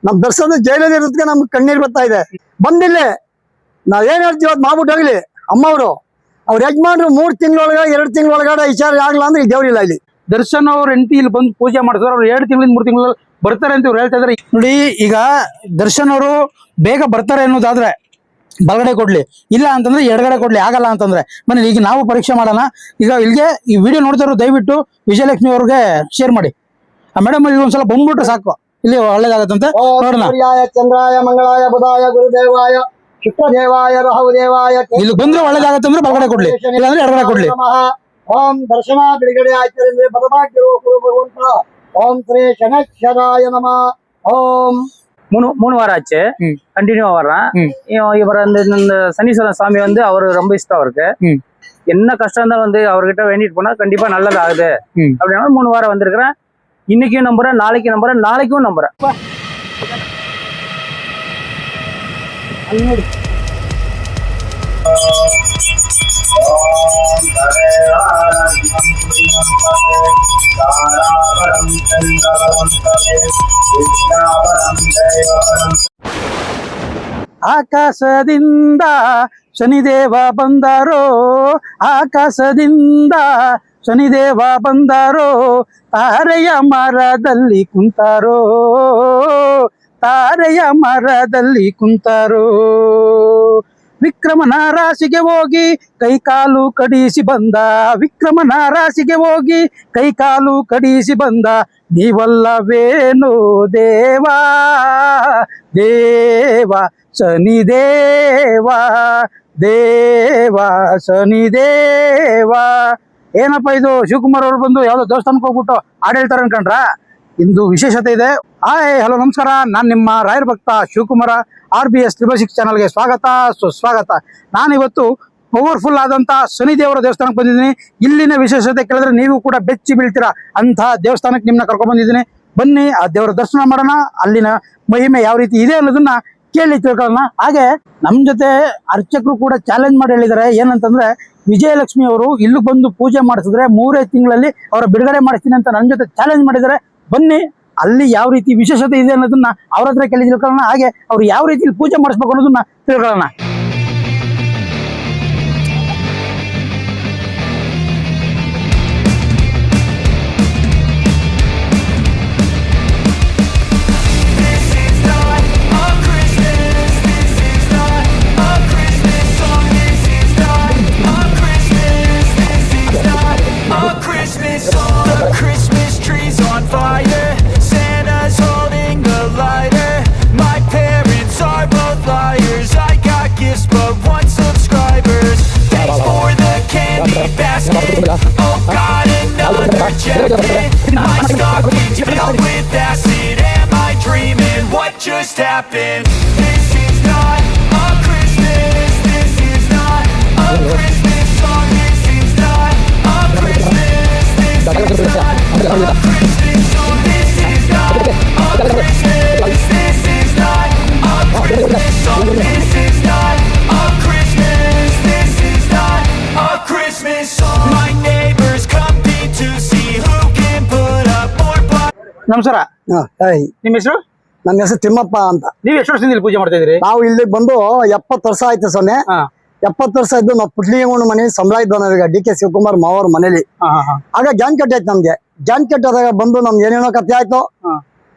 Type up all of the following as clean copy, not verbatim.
ನಮ್ ದರ್ಶನ ಜೈಲಲ್ಲಿ ಇರೋದಕ್ಕೆ ನಮ್ಗೆ ಕಣ್ಣೀರ್ ಬರ್ತಾ ಇದೆ. ಬಂದಿಲ್ಲೇ ನಾವೇನ್ ಹೇಳ್ತೀವಿ ಅದ್ ಮಾಡ್ಬಿಟ್ಟು ಹೋಗ್ಲಿ. ಅಮ್ಮವ್ರು ಅವ್ರ ಯಜಮಾನ್ರು 3 ತಿಂಗಳೊಳಗಡೆ 2 ತಿಂಗಳೊಳಗಡೆ ವಿಚಾರ ಆಗ್ಲಾ ಅಂದ್ರೆ ಇಲ್ಲಿ ದೇವ್ರಿಲ್ಲ ಇಲ್ಲಿ. ದರ್ಶನ್ ಅವ್ರ ಹೆಂಡತಿ ಇಲ್ಲಿ ಬಂದು ಪೂಜೆ ಮಾಡಿದ್ರು. ಅವ್ರು 2 ತಿಂಗಳಿಂದ 3 ತಿಂಗಳಲ್ಲಿ ಬರ್ತಾರೆ ಅಂತ ಇವ್ರು ಹೇಳ್ತಾ ಇದಾರೆ. ನೋಡಿ, ಈಗ ದರ್ಶನ್ ಅವರು ಬೇಗ ಬರ್ತಾರೆ ಅನ್ನೋದಾದ್ರೆ ಬಲಗಡೆ ಕೊಡ್ಲಿ, ಇಲ್ಲ ಅಂತಂದ್ರೆ ಎಡಗಡೆ ಕೊಡ್ಲಿ, ಆಗಲ್ಲ ಅಂತಂದ್ರೆ ಬನ್ನಿ ಈಗ ನಾವು ಪರೀಕ್ಷೆ ಮಾಡೋಣ. ಈಗ ಇಲ್ಲಿಗೆ ಈ ವಿಡಿಯೋ ನೋಡ್ತಾರೋ ದಯವಿಟ್ಟು ವಿಜಯಲಕ್ಷ್ಮಿ ಅವ್ರಿಗೆ ಶೇರ್ ಮಾಡಿ. ಆ ಮೇಡಮ್ ಇಲ್ಲಿ ಒಂದ್ಸಲ ಬಂದ್ಬಿಟ್ರೆ ಸಾಕು, ಇಲ್ಲಿ ಒಳ್ಳೇದಾಗತ್ತಂತೆ ನೋಡೋಣ. ಚಂದ್ರಾಯ ಮಂಗಳಾಯ ಬುಧಾಯ ಗುರುದೇವಾಯ ಶುಕ್ರದೇವಾಯ ರಾಹುದೇವಾಯ ಇಲ್ಲಿ ಬಂದ್ರೆ ಒಳ್ಳೇದಾಗತ್ತಂದ್ರೆ ಬಲಗಡೆ ಕೊಡ್ಲಿ, ಇಲ್ಲಾಂದ್ರೆ ಎಡಗಡೆ ಕೊಡ್ಲಿ. ಓಂ ದರ್ಶನ ಬಿಡುಗಡೆ ಆಯ್ತಂದ್ರೆ ಬದಭಾಗ್ಯರು ಗುರು ಭಗವಂತ. ಓಂ ಶ್ರೀ ಶನೇಶ್ವರಾಯ ನಮಃ. ಓಂ 3 வாரம் ஆச்சு, கண்டினியூவா வர்றான். இவர் இந்த சனீஸ்வரன் சாமி அவரு ரொம்ப இஷ்டம் அவருக்கு. என்ன கஷ்டம் இருந்தாலும் அவர்கிட்ட வேண்டிட்டு போனா கண்டிப்பா நல்லது ஆகுது அப்படின்னா 3 வாரம் வந்திருக்கிறேன். இன்னைக்கும் நம்புறேன், நாளைக்கு நம்புறேன், நாளைக்கும் நம்புறேன். ಆಕಾಶದಿಂದ ಶನಿದೇವ ಬಂದಾರೋ, ಆಕಾಶದಿಂದ ಶನಿದೇವ ಬಂದಾರೋ, ತಾರೆಯ ಮರದಲ್ಲಿ ಕುಂತಾರೋ, ತಾರೆಯ ಮರದಲ್ಲಿ ಕುಂತಾರೋ. ವಿಕ್ರಮನ ರಾಶಿಗೆ ಹೋಗಿ ಕೈಕಾಲು ಕಡಿಸಿ ಬಂದ, ವಿಕ್ರಮನ ರಾಶಿಗೆ ಹೋಗಿ ಕೈಕಾಲು ಕಡಿಸಿ ಬಂದ. ನೀವಲ್ಲವೇನು ದೇವಾ ದೇವ ಶನಿದೇವ, ದೇವ ಶನಿದೇವ. ಏನಪ್ಪ ಇದು, ಶಿವಕುಮಾರ್ ಅವರು ಬಂದು ಯಾವ್ದೋ ದೇವಸ್ಥಾನಕ್ಕೆ ಹೋಗ್ಬಿಟ್ಟು ಹಾಡು ಹೇಳ್ತಾರೆ ಅನ್ಕೊಂಡ್ರ? ಇಂದು ವಿಶೇಷತೆ ಇದೆ. ಹಾಯ್ ಹಲೋ ನಮಸ್ಕಾರ, ನಾನು ನಿಮ್ಮ ರಾಯರ್ ಭಕ್ತ ಶಿವಕುಮಾರ. RBS 666 ಚಾನಲ್ಗೆ ಸ್ವಾಗತ ಸುಸ್ವಾಗತ. ನಾನಿವತ್ತು ಪವರ್ಫುಲ್ ಆದಂತ ಶನಿದೇವರ ದೇವಸ್ಥಾನಕ್ಕೆ ಬಂದಿದ್ದೀನಿ. ಇಲ್ಲಿನ ವಿಶೇಷತೆ ಕೇಳಿದ್ರೆ ನೀವು ಕೂಡ ಬೆಚ್ಚಿ ಬೀಳ್ತೀರಾ ಅಂತ ದೇವಸ್ಥಾನಕ್ಕೆ ನಿಮ್ಮನ್ನ ಕರ್ಕೊಂಡ್ ಬಂದಿದ್ದೀನಿ. ಬನ್ನಿ ಆ ದೇವರ ದರ್ಶನ ಮಾಡೋಣ, ಅಲ್ಲಿನ ಮಹಿಮೆ ಯಾವ ರೀತಿ ಇದೆ ಅನ್ನೋದನ್ನ ಕೇಳಿ ತಿಳ್ಕೊಳ್ಳೋಣ. ಹಾಗೆ ನಮ್ ಜೊತೆ ಅರ್ಚಕರು ಕೂಡ ಚಾಲೆಂಜ್ ಮಾಡಿ ಹೇಳಿದ್ದಾರೆ. ಏನಂತಂದ್ರೆ ವಿಜಯಲಕ್ಷ್ಮಿ ಅವರು ಇಲ್ಲಿ ಬಂದು ಪೂಜೆ ಮಾಡಿಸಿದ್ರೆ 3 ತಿಂಗಳಲ್ಲಿ ಅವರ ಬಿಡುಗಡೆ ಮಾಡಿಸ್ತೀನಿ ಅಂತ ನನ್ನ ಜೊತೆ ಚಾಲೆಂಜ್ ಮಾಡಿದ್ದಾರೆ. ಬನ್ನಿ ಅಲ್ಲಿ ಯಾವ ರೀತಿ ವಿಶೇಷತೆ ಇದೆ ಅನ್ನೋದನ್ನ ಅವ್ರ ಹತ್ರ ಕೇಳಿ ತಿಳ್ಕೊಳ್ಳೋಣ. ಹಾಗೆ ಅವ್ರು ಯಾವ ರೀತಿ ಪೂಜೆ ಮಾಡಿಸ್ಬೇಕು ಅನ್ನೋದನ್ನ ತಿಳ್ಕೊಳ್ಳೋಣ. Oh God, another check-in. My stocking's filled with acid. Am I dreaming? What just happened? This is not a Christmas. This is not a Christmas song. This is not a Christmas. This is not a Christmas song. This is not a Christmas. This is not a Christmas song. This is not a Christmas. This is not a Christmas song. My neighbors compete to see who can put up more blood. ನಮಸ್ಕಾರ, ನಿಮ್ಮ ಹೆಸರು? ನನ್ನ ಹೆಸರು ತಿಮ್ಮಪ್ಪ ಅಂತ. ನೀವು ಎಷ್ಟು ವರ್ಷದಿಂದ ಇಲ್ಲಿ ಪೂಜೆ ಮಾಡ್ತಾ ಇದ್ರಿ? ನಾವು ಇಲ್ಲಿ ಬಂದು 70 ವರ್ಷ ಆಯ್ತು ಸೊನ್ನೆ. 70 ವರ್ಷ ಇದ್ದು ನಾವು ಪುಟ್ಲಿಗೌಡ ಮನೆ ಸಂಬಳ ಇದ್ದವನಾಗ DK ಶಿವಕುಮಾರ್ ಮಾವರ ಮನೇಲಿ. ಆಗ ಜಾನ್ ಕಟ್ಟೆ ಆಯ್ತು ನಮ್ಗೆ. ಜಾನ್ ಕಟ್ಟೋದಾಗ ಬಂದು ನಮ್ಗೆ ಏನೇನೋ ಕಥೆ ಆಯ್ತು.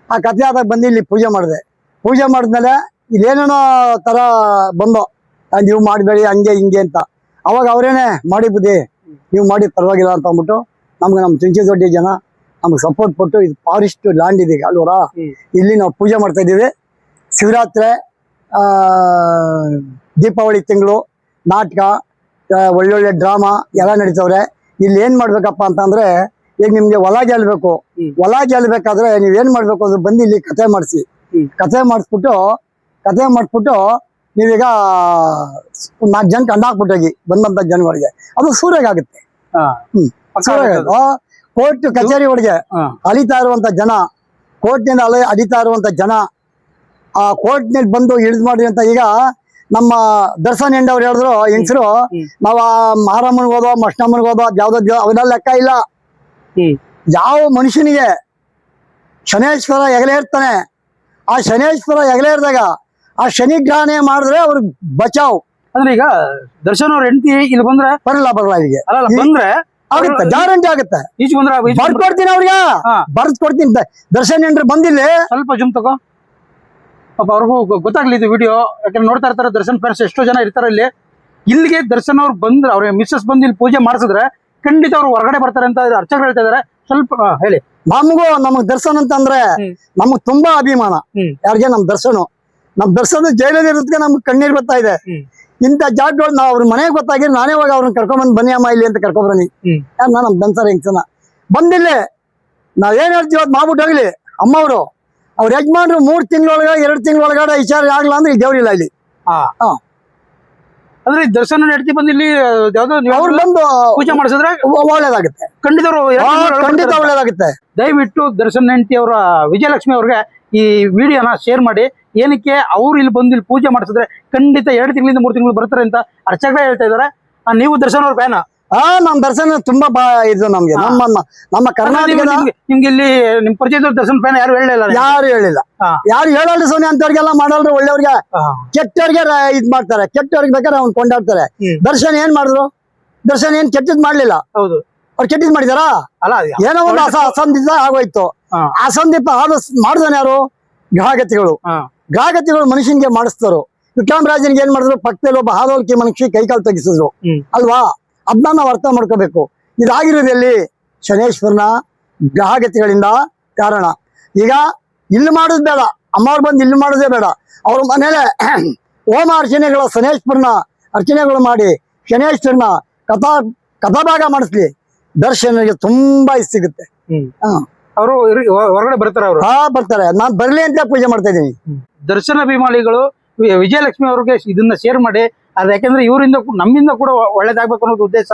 ಆ ಕಥೆ ಆದಾಗ ಬಂದು ಇಲ್ಲಿ ಪೂಜೆ ಮಾಡಿದೆ. ಪೂಜೆ ಮಾಡಿದ್ಮೇಲೆ ಇಲ್ಲಿ ಏನೇನೋ ತರ ಬಂದು ನೀವು ಮಾಡಬೇಡಿ ಹಂಗೆ ಹಿಂಗೆ ಅಂತ. ಅವಾಗ ಅವರೇನೆ ಮಾಡಿ ಬುದ್ಧಿ ನೀವು ಮಾಡಿ ಪರವಾಗಿಲ್ಲ ಅಂತ ಅಂದ್ಬಿಟ್ಟು ನಮ್ಗೆ ನಮ್ಮ ಚುಂಚಿ ದೊಡ್ಡ ಜನ ನಮ್ಗೆ ಸಪೋರ್ಟ್ ಕೊಟ್ಟು ಇದು ಫಾರೆಸ್ಟ್ ಲ್ಯಾಂಡ್ ಇದೆ ಅಲ್ವರ, ಇಲ್ಲಿ ನಾವು ಪೂಜೆ ಮಾಡ್ತಾ ಇದ್ದೀವಿ. ಶಿವರಾತ್ರಿ, ದೀಪಾವಳಿ ತಿಂಗಳು ನಾಟಕ, ಒಳ್ಳೊಳ್ಳೆ ಡ್ರಾಮಾ ಎಲ್ಲ ನಡೀತವ್ರೆ. ಇಲ್ಲಿ ಏನ್ ಮಾಡ್ಬೇಕಪ್ಪ ಅಂತಂದ್ರೆ, ಈಗ ನಿಮ್ಗೆ ಹೊಲ ಗೆಲ್ಬೇಕು. ಹೊಲ ಗೆಲ್ಬೇಕಾದ್ರೆ ನೀವೇನ್ ಮಾಡ್ಬೇಕು ಅಂದ್ರೆ ಬಂದು ಇಲ್ಲಿ ಕತೆ ಮಾಡಿಸಿ. ಕತೆ ಮಾಡಿಸ್ಬಿಟ್ಟು ನೀವೀಗ 4 ಜನಕ್ಕೆ ಅಂಡ ಹಾಕ್ಬಿಟ್ಟೋಗಿ ಬಂದಂತ ಜನಗಳಿಗೆ ಅದು ಸೂರ್ಯಗಾಗುತ್ತೆ. ಕೋರ್ಟ್ ಕಚೇರಿ ಒಳಗೆ ಅಲಿತಾ ಇರುವಂತ ಜನ, ಕೋರ್ಟ್ನಿಂದ ಅಲಿತಾ ಇರುವಂತ ಜನ ಆ ಕೋರ್ಟ್ನಲ್ಲಿ ಬಂದು ಇಳಿದು ಮಾಡಿ ಅಂತ. ಈಗ ನಮ್ಮ ದರ್ಶನ್ ಹೆಂಡ್ ಅವ್ರು ಹೇಳಿದ್ರು, ಹೆಂಗಸರು ನಾವ್ ಮಾರಮ್ಮನಿಗೆ ಹೋದೋ ಮಷ್ಟಮ್ಮನಿಗೆ ಹೋದೋ ಯಾವ್ದೋ ಅವನ್ನೆಲ್ಲ ಲೆಕ್ಕ ಇಲ್ಲ. ಯಾವ ಮನುಷ್ಯನಿಗೆ ಶನೇಶ್ವರ ಹೆಗಲೇ ಇರ್ತಾನೆ ಆ ಶನೇಶ್ವರ ಹೆಗಲೇ ಇರ್ದಾಗ ಆ ಶನಿ ಗ್ರಹಣ ಮಾಡಿದ್ರೆ ಅವ್ರಿಗೆ ಬಚಾವ್. ಅಂದ್ರೆ ಈಗ ದರ್ಶನ್ ಅವ್ರ ಹೆಂಡತಿ ಇಲ್ಲಿ ಬಂದ್ರೆ ಬರಲ್ಲ ಇಲ್ಲಿಗೆ ಅಲ್ಲ ಬಂದ್ರೆ ಆಗುತ್ತೆ, ಗ್ಯಾರಂಟಿ ಆಗುತ್ತೆ. ಈಚೆ ಬಂದ್ರೆ ಬರ್ಕೊಡ್ತೀನಿ ಅವ್ರಿಗೆ, ಬರ್ದ್ ಕೊಡ್ತೀನಿ. ದರ್ಶನ್ ಏನ್ರಿ ಬಂದಿಲ್ಲ, ಸ್ವಲ್ಪ ಜುಮ್ ತಗೋ ಪಾಪ ಅವ್ರಿಗೂ ಗೊತ್ತಾಗ್ಲಿ ಇದು ವಿಡಿಯೋ. ಯಾಕಂದ್ರೆ ನೋಡ್ತಾ ಇರ್ತಾರೆ ದರ್ಶನ್ ಫ್ಯಾನ್ಸ್ ಎಷ್ಟೋ ಜನ ಇರ್ತಾರೆ ಇಲ್ಲಿ. ಇಲ್ಲಿಗೆ ದರ್ಶನ್ ಅವ್ರು ಬಂದ್ರೆ ಅವ್ರ ಮಿಸ್ಸಸ್ ಬಂದು ಇಲ್ಲಿ ಪೂಜೆ ಮಾಡಿಸಿದ್ರೆ ಖಂಡಿತ ಅವ್ರು ಹೊರಗಡೆ ಬರ್ತಾರೆ ಅಂತ ಅರ್ಚಕರು ಹೇಳ್ತಾ ಇದಾರೆ. ಸ್ವಲ್ಪ ಹೇಳಿ. ನಮಗ್ ದರ್ಶನ್ ಅಂತಂದ್ರೆ ನಮಗ್ ತುಂಬಾ ಅಭಿಮಾನ. ಯಾರಿಗೆ? ನಮ್ ದರ್ಶನ ಜೈಲಲ್ಲಿ ಇರೋದಕ್ಕೆ ನಮ್ಗೆ ಕಣ್ಣೀರ್ ಬರ್ತಾ ಇದೆ. ಇಂಥ ಜಾಗಗಳು ನಾವು ಅವ್ರ ಮನೆಗೆ ಗೊತ್ತಾಗಿದ್ರೆ ನಾನೇ ಹೋಗಿ ಅವ್ರನ್ನ ಕರ್ಕೊಂಡ್ಬಂದ್ ಬನ್ನಿ ಅಮ್ಮ ಇಲ್ಲಿ ಅಂತ ಕರ್ಕೊಂಡ್ಬನ್ನಿ. ನಮ್ ದನ್ಸರ್ ಹೆಂಗ್ಸನ ಬಂದಿಲ್ಲ, ನಾವ್ ಏನ್ ಹೇಳ್ತೀವಿ ಅದ್ ಮಾಡ್ಬಿಟ್ಟು ಹೋಗ್ಲಿ. ಅಮ್ಮವ್ರು ಅವ್ರ ಯಜಮಾನ್ರು 3 ತಿಂಗಳೊಳಗಡೆ 2 ತಿಂಗಳೊಳಗಡೆ ವಿಚಾರ ಆಗ್ಲಾ ಅಂದ್ರೆ ಇಲ್ಲಿ ದೇವ್ರಿಲ್ಲ ಇಲ್ಲಿ. ಅಂದ್ರೆ ದರ್ಶನ ಹೆಂಡತಿ ಬಂದು ಇಲ್ಲಿ ಯಾವ್ದೋ ಅವ್ರು ಬಂದು ಪೂಜೆ ಮಾಡಿಸಿದ್ರೆ ಒಳ್ಳೇದಾಗುತ್ತೆ, ಖಂಡಿತ ಒಳ್ಳೇದಾಗುತ್ತೆ. ದಯವಿಟ್ಟು ದರ್ಶನ್ ಹೆಂಡತಿ ಅವರ ವಿಜಯಲಕ್ಷ್ಮಿ ಅವ್ರಿಗೆ ಈ ವಿಡಿಯೋನ ಶೇರ್ ಮಾಡಿ. ಏನಕ್ಕೆ ಅವ್ರು ಇಲ್ಲಿ ಬಂದು ಇಲ್ಲಿ ಪೂಜೆ ಮಾಡಿಸಿದ್ರೆ ಖಂಡಿತ 2 ತಿಂಗಳಿಂದ 3 ತಿಂಗಳು ಬರ್ತಾರೆ ಅಂತ ಅರ್ಚಕರೇ ಹೇಳ್ತಾ ಇದಾರೆ. ನೀವು ದರ್ಶನ್ ಅವ್ರ ಫ್ಯಾನ್? ನಮ್ ದರ್ಶನ ತುಂಬಾ ಇದು ನಮ್ಗೆ. ನಮ್ಮ ಕರ್ನಾಟಕದ ನಿಮ್ಗೆ ಇಲ್ಲಿ ನಿಮ್ ಪರಿಚಯದ ದರ್ಶನ್ ಫ್ಯಾನ್ ಯಾರು ಹೇಳಿಲ್ಲ? ಯಾರು ಹೇಳಲ್ರಿ ಸೋನಿ. ಅಂತವ್ರಿಗೆಲ್ಲ ಮಾಡಲ್ರಿ. ಒಳ್ಳೆಯವ್ರಿಗೆ ಕೆಟ್ಟವ್ರಿಗೆ ಇದ್ ಮಾಡ್ತಾರೆ, ಕೆಟ್ಟವ್ರಿಗೆ ಬೇಕಾದ್ರೆ ಅವ್ನು ಕೊಂಡಾಡ್ತಾರೆ. ದರ್ಶನ್ ಏನ್ ಮಾಡಿದ್ರು? ದರ್ಶನ್ ಏನ್ ಕೆಟ್ಟದ್ ಮಾಡ್ಲಿಲ್ಲ. ಹೌದು, ಅವ್ರು ಕೆಟ್ಟದ್ ಮಾಡಿದಾರ? ಅಲ್ಲ, ಏನೋ ಒಂದು ಅಸಂದಿತ ಆಗೋಯ್ತು. ಅಸಂದೀಪ ಮಾಡಿದಾನೆ ಯಾರು? ಗ್ರಹಗತಿಗಳು ಮನುಷ್ಯನ್ಗೆ ಮಾಡಿಸ್ತಾರು. ವಿಕ್ರಮರಾಜನ್ಗೆ ಏನ್ ಮಾಡಿದ್ರು? ಪಕ್ಕದಲ್ಲಿ ಒಬ್ಬ ಹಾದೋಲ್ಕಿ ಮನುಷ್ಯ ಕೈಕಾಲು ತೆಗಿಸಿದ್ರು ಅಲ್ವಾ? ಅದನ್ನ ನಾವು ಅರ್ಥ ಮಾಡ್ಕೋಬೇಕು. ಇದಾಗಿರೋದು ಎಲ್ಲಿ? ಶನೇಶ್ವರನ ಗ್ರಹಗತಿಗಳಿಂದ ಕಾರಣ. ಈಗ ಇಲ್ಲಿ ಮಾಡೋದು ಬೇಡ, ಅಮ್ಮವ್ರು ಬಂದು ಇಲ್ಲಿ ಮಾಡೋದೇ ಬೇಡ. ಅವ್ರ ಮನೇಲೆ ಹೋಮ ಅರ್ಚನೆಗಳ ಶನೇಶ್ವರನ ಅರ್ಚನೆಗಳು ಮಾಡಿ ಶನೇಶ್ವರನ ಕಥಾಭಾಗ ಮಾಡಿಸ್ಲಿ. ದರ್ಶನಿಗೆ ತುಂಬಾ ಇಷ್ಟ ಸಿಗುತ್ತೆ. ಅವರು ಹೊರಗಡೆ ಬರ್ತಾರೆ. ಅವರು ಬರ್ತಾರೆ. ನಾನ್ ಬರ್ಲಿ ಅಂತ ಪೂಜೆ ಮಾಡ್ತಾ ಇದೀನಿ. ದರ್ಶನ ಅಭಿಮಾನಿಗಳು ವಿಜಯಲಕ್ಷ್ಮಿ ಅವ್ರಿಗೆ ಇದನ್ನ ಶೇರ್ ಮಾಡಿ. ಅದು ಯಾಕಂದ್ರೆ ಇವರಿಂದ ನಮ್ಮಿಂದ ಕೂಡ ಒಳ್ಳೇದಾಗ್ಬೇಕು ಅನ್ನೋದು ಉದ್ದೇಶ.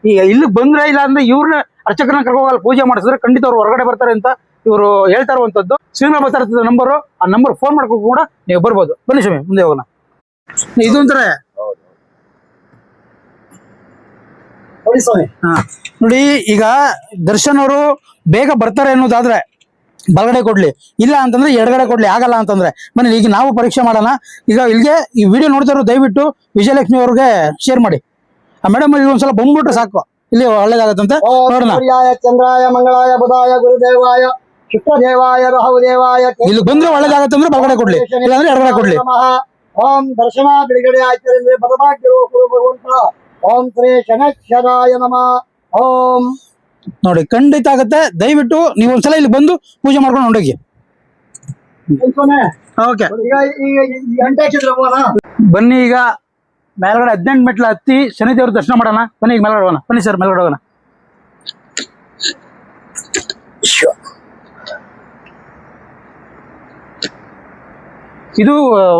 ಈಗ ಇಲ್ಲಿ ಬಂದ್ರೆ ಇಲ್ಲ ಅಂದ್ರೆ ಇವ್ರನ್ನ ಅರ್ಚಕರನ್ನ ಕರ್ಕೋಗಲ್ಲ ಪೂಜೆ ಮಾಡಿಸಿದ್ರೆ ಖಂಡಿತ ಅವ್ರು ಹೊರಗಡೆ ಬರ್ತಾರೆ ಅಂತ ಇವರು ಹೇಳ್ತಾ ಇರುವಂತದ್ದು. ಸ್ಕ್ರೀನ್ ಬರ್ತಾ ಇರ್ತದೆ ನಂಬರು, ಆ ನಂಬರ್ ಫೋನ್ ಮಾಡ್ಕೊಂಡು ಕೂಡ ನೀವು ಬರ್ಬೋದು. ಬನ್ನಿ ಸ್ವಾಮಿ ಮುಂದೆ ಹೋಗೋಣ. ಇದು ಒಂಥರ ನೋಡಿ, ಈಗ ದರ್ಶನ್ ಅವರು ಬೇಗ ಬರ್ತಾರೆ ಅನ್ನೋದಾದ್ರೆ ಬಲಗಡೆ ಕೊಡ್ಲಿ, ಇಲ್ಲ ಅಂತಂದ್ರೆ ಎಡಗಡೆ ಕೊಡ್ಲಿ. ಆಗಲ್ಲ ಅಂತಂದ್ರೆ ಬನ್ನಿ ಈಗ ನಾವು ಪರೀಕ್ಷೆ ಮಾಡೋಣ. ಈಗ ಇಲ್ಲಿಗೆ ಈ ವಿಡಿಯೋ ನೋಡ್ತಾ ಇರೋ ದಯವಿಟ್ಟು ವಿಜಯಲಕ್ಷ್ಮಿ ಅವ್ರಿಗೆ ಶೇರ್ ಮಾಡಿ. ಮೇಡಮ್ ಇಲ್ಲಿ ಒಂದ್ಸಲ ಬಂದ್ಬಿಟ್ರೆ ಸಾಕು, ಇಲ್ಲಿ ಒಳ್ಳೇದಾಗತ್ತಂತೆ ನೋಡೋಣ. ಚಂದ್ರಾಯ ಮಂಗಳಾಯ ಬುಧಾಯ ಗುರುದೇವಾಯ ಶುಕ್ರದೇವಾಯ ರಾಹುದೇವಾಯ. ಇಲ್ಲಿ ಬಂದ್ರೆ ಒಳ್ಳೇದಾಗತ್ತಂದ್ರೆ ಬಲಗಡೆ ಕೊಡ್ಲಿ, ಇಲ್ಲಾಂದ್ರೆ ಎಡಗಡೆ ಕೊಡ್ಲಿ. ಓಂ ದರ್ಶನ ಬಿಡುಗಡೆ ಆಯ್ತು ಅಂದ್ರೆ ಬದಭಾಗ್ಯರು ಭಗವಂತ. ಓಂ ಶ್ರೀ ಶನೇಶ್ವರಾಯ ನಮಃ. ಓಂ ನೋಡಿ ಖಂಡಿತ ಆಗತ್ತೆ. ದಯವಿಟ್ಟು ನೀವು ಒಂದ್ಸಲ ಇಲ್ಲಿ ಬಂದು ಪೂಜೆ ಮಾಡ್ಕೊಂಡು ಹೊಂಡೋಗಿ. ಓಕೆ, ಬನ್ನಿ ಈಗ ಮೇಲ್ಗಡೆ 18 ಮೆಟ್ಲು ಹತ್ತಿ ಶನಿದೇವ್ರ ದರ್ಶನ ಮಾಡೋಣ. ಬನ್ನಿ ಈಗ ಮೇಲ್ಗಡೆ ಹೋಗೋಣ. ಬನ್ನಿ ಸರ್ ಮೇಲ್ಗಡೆ ಹೋಗೋಣ. ಇದು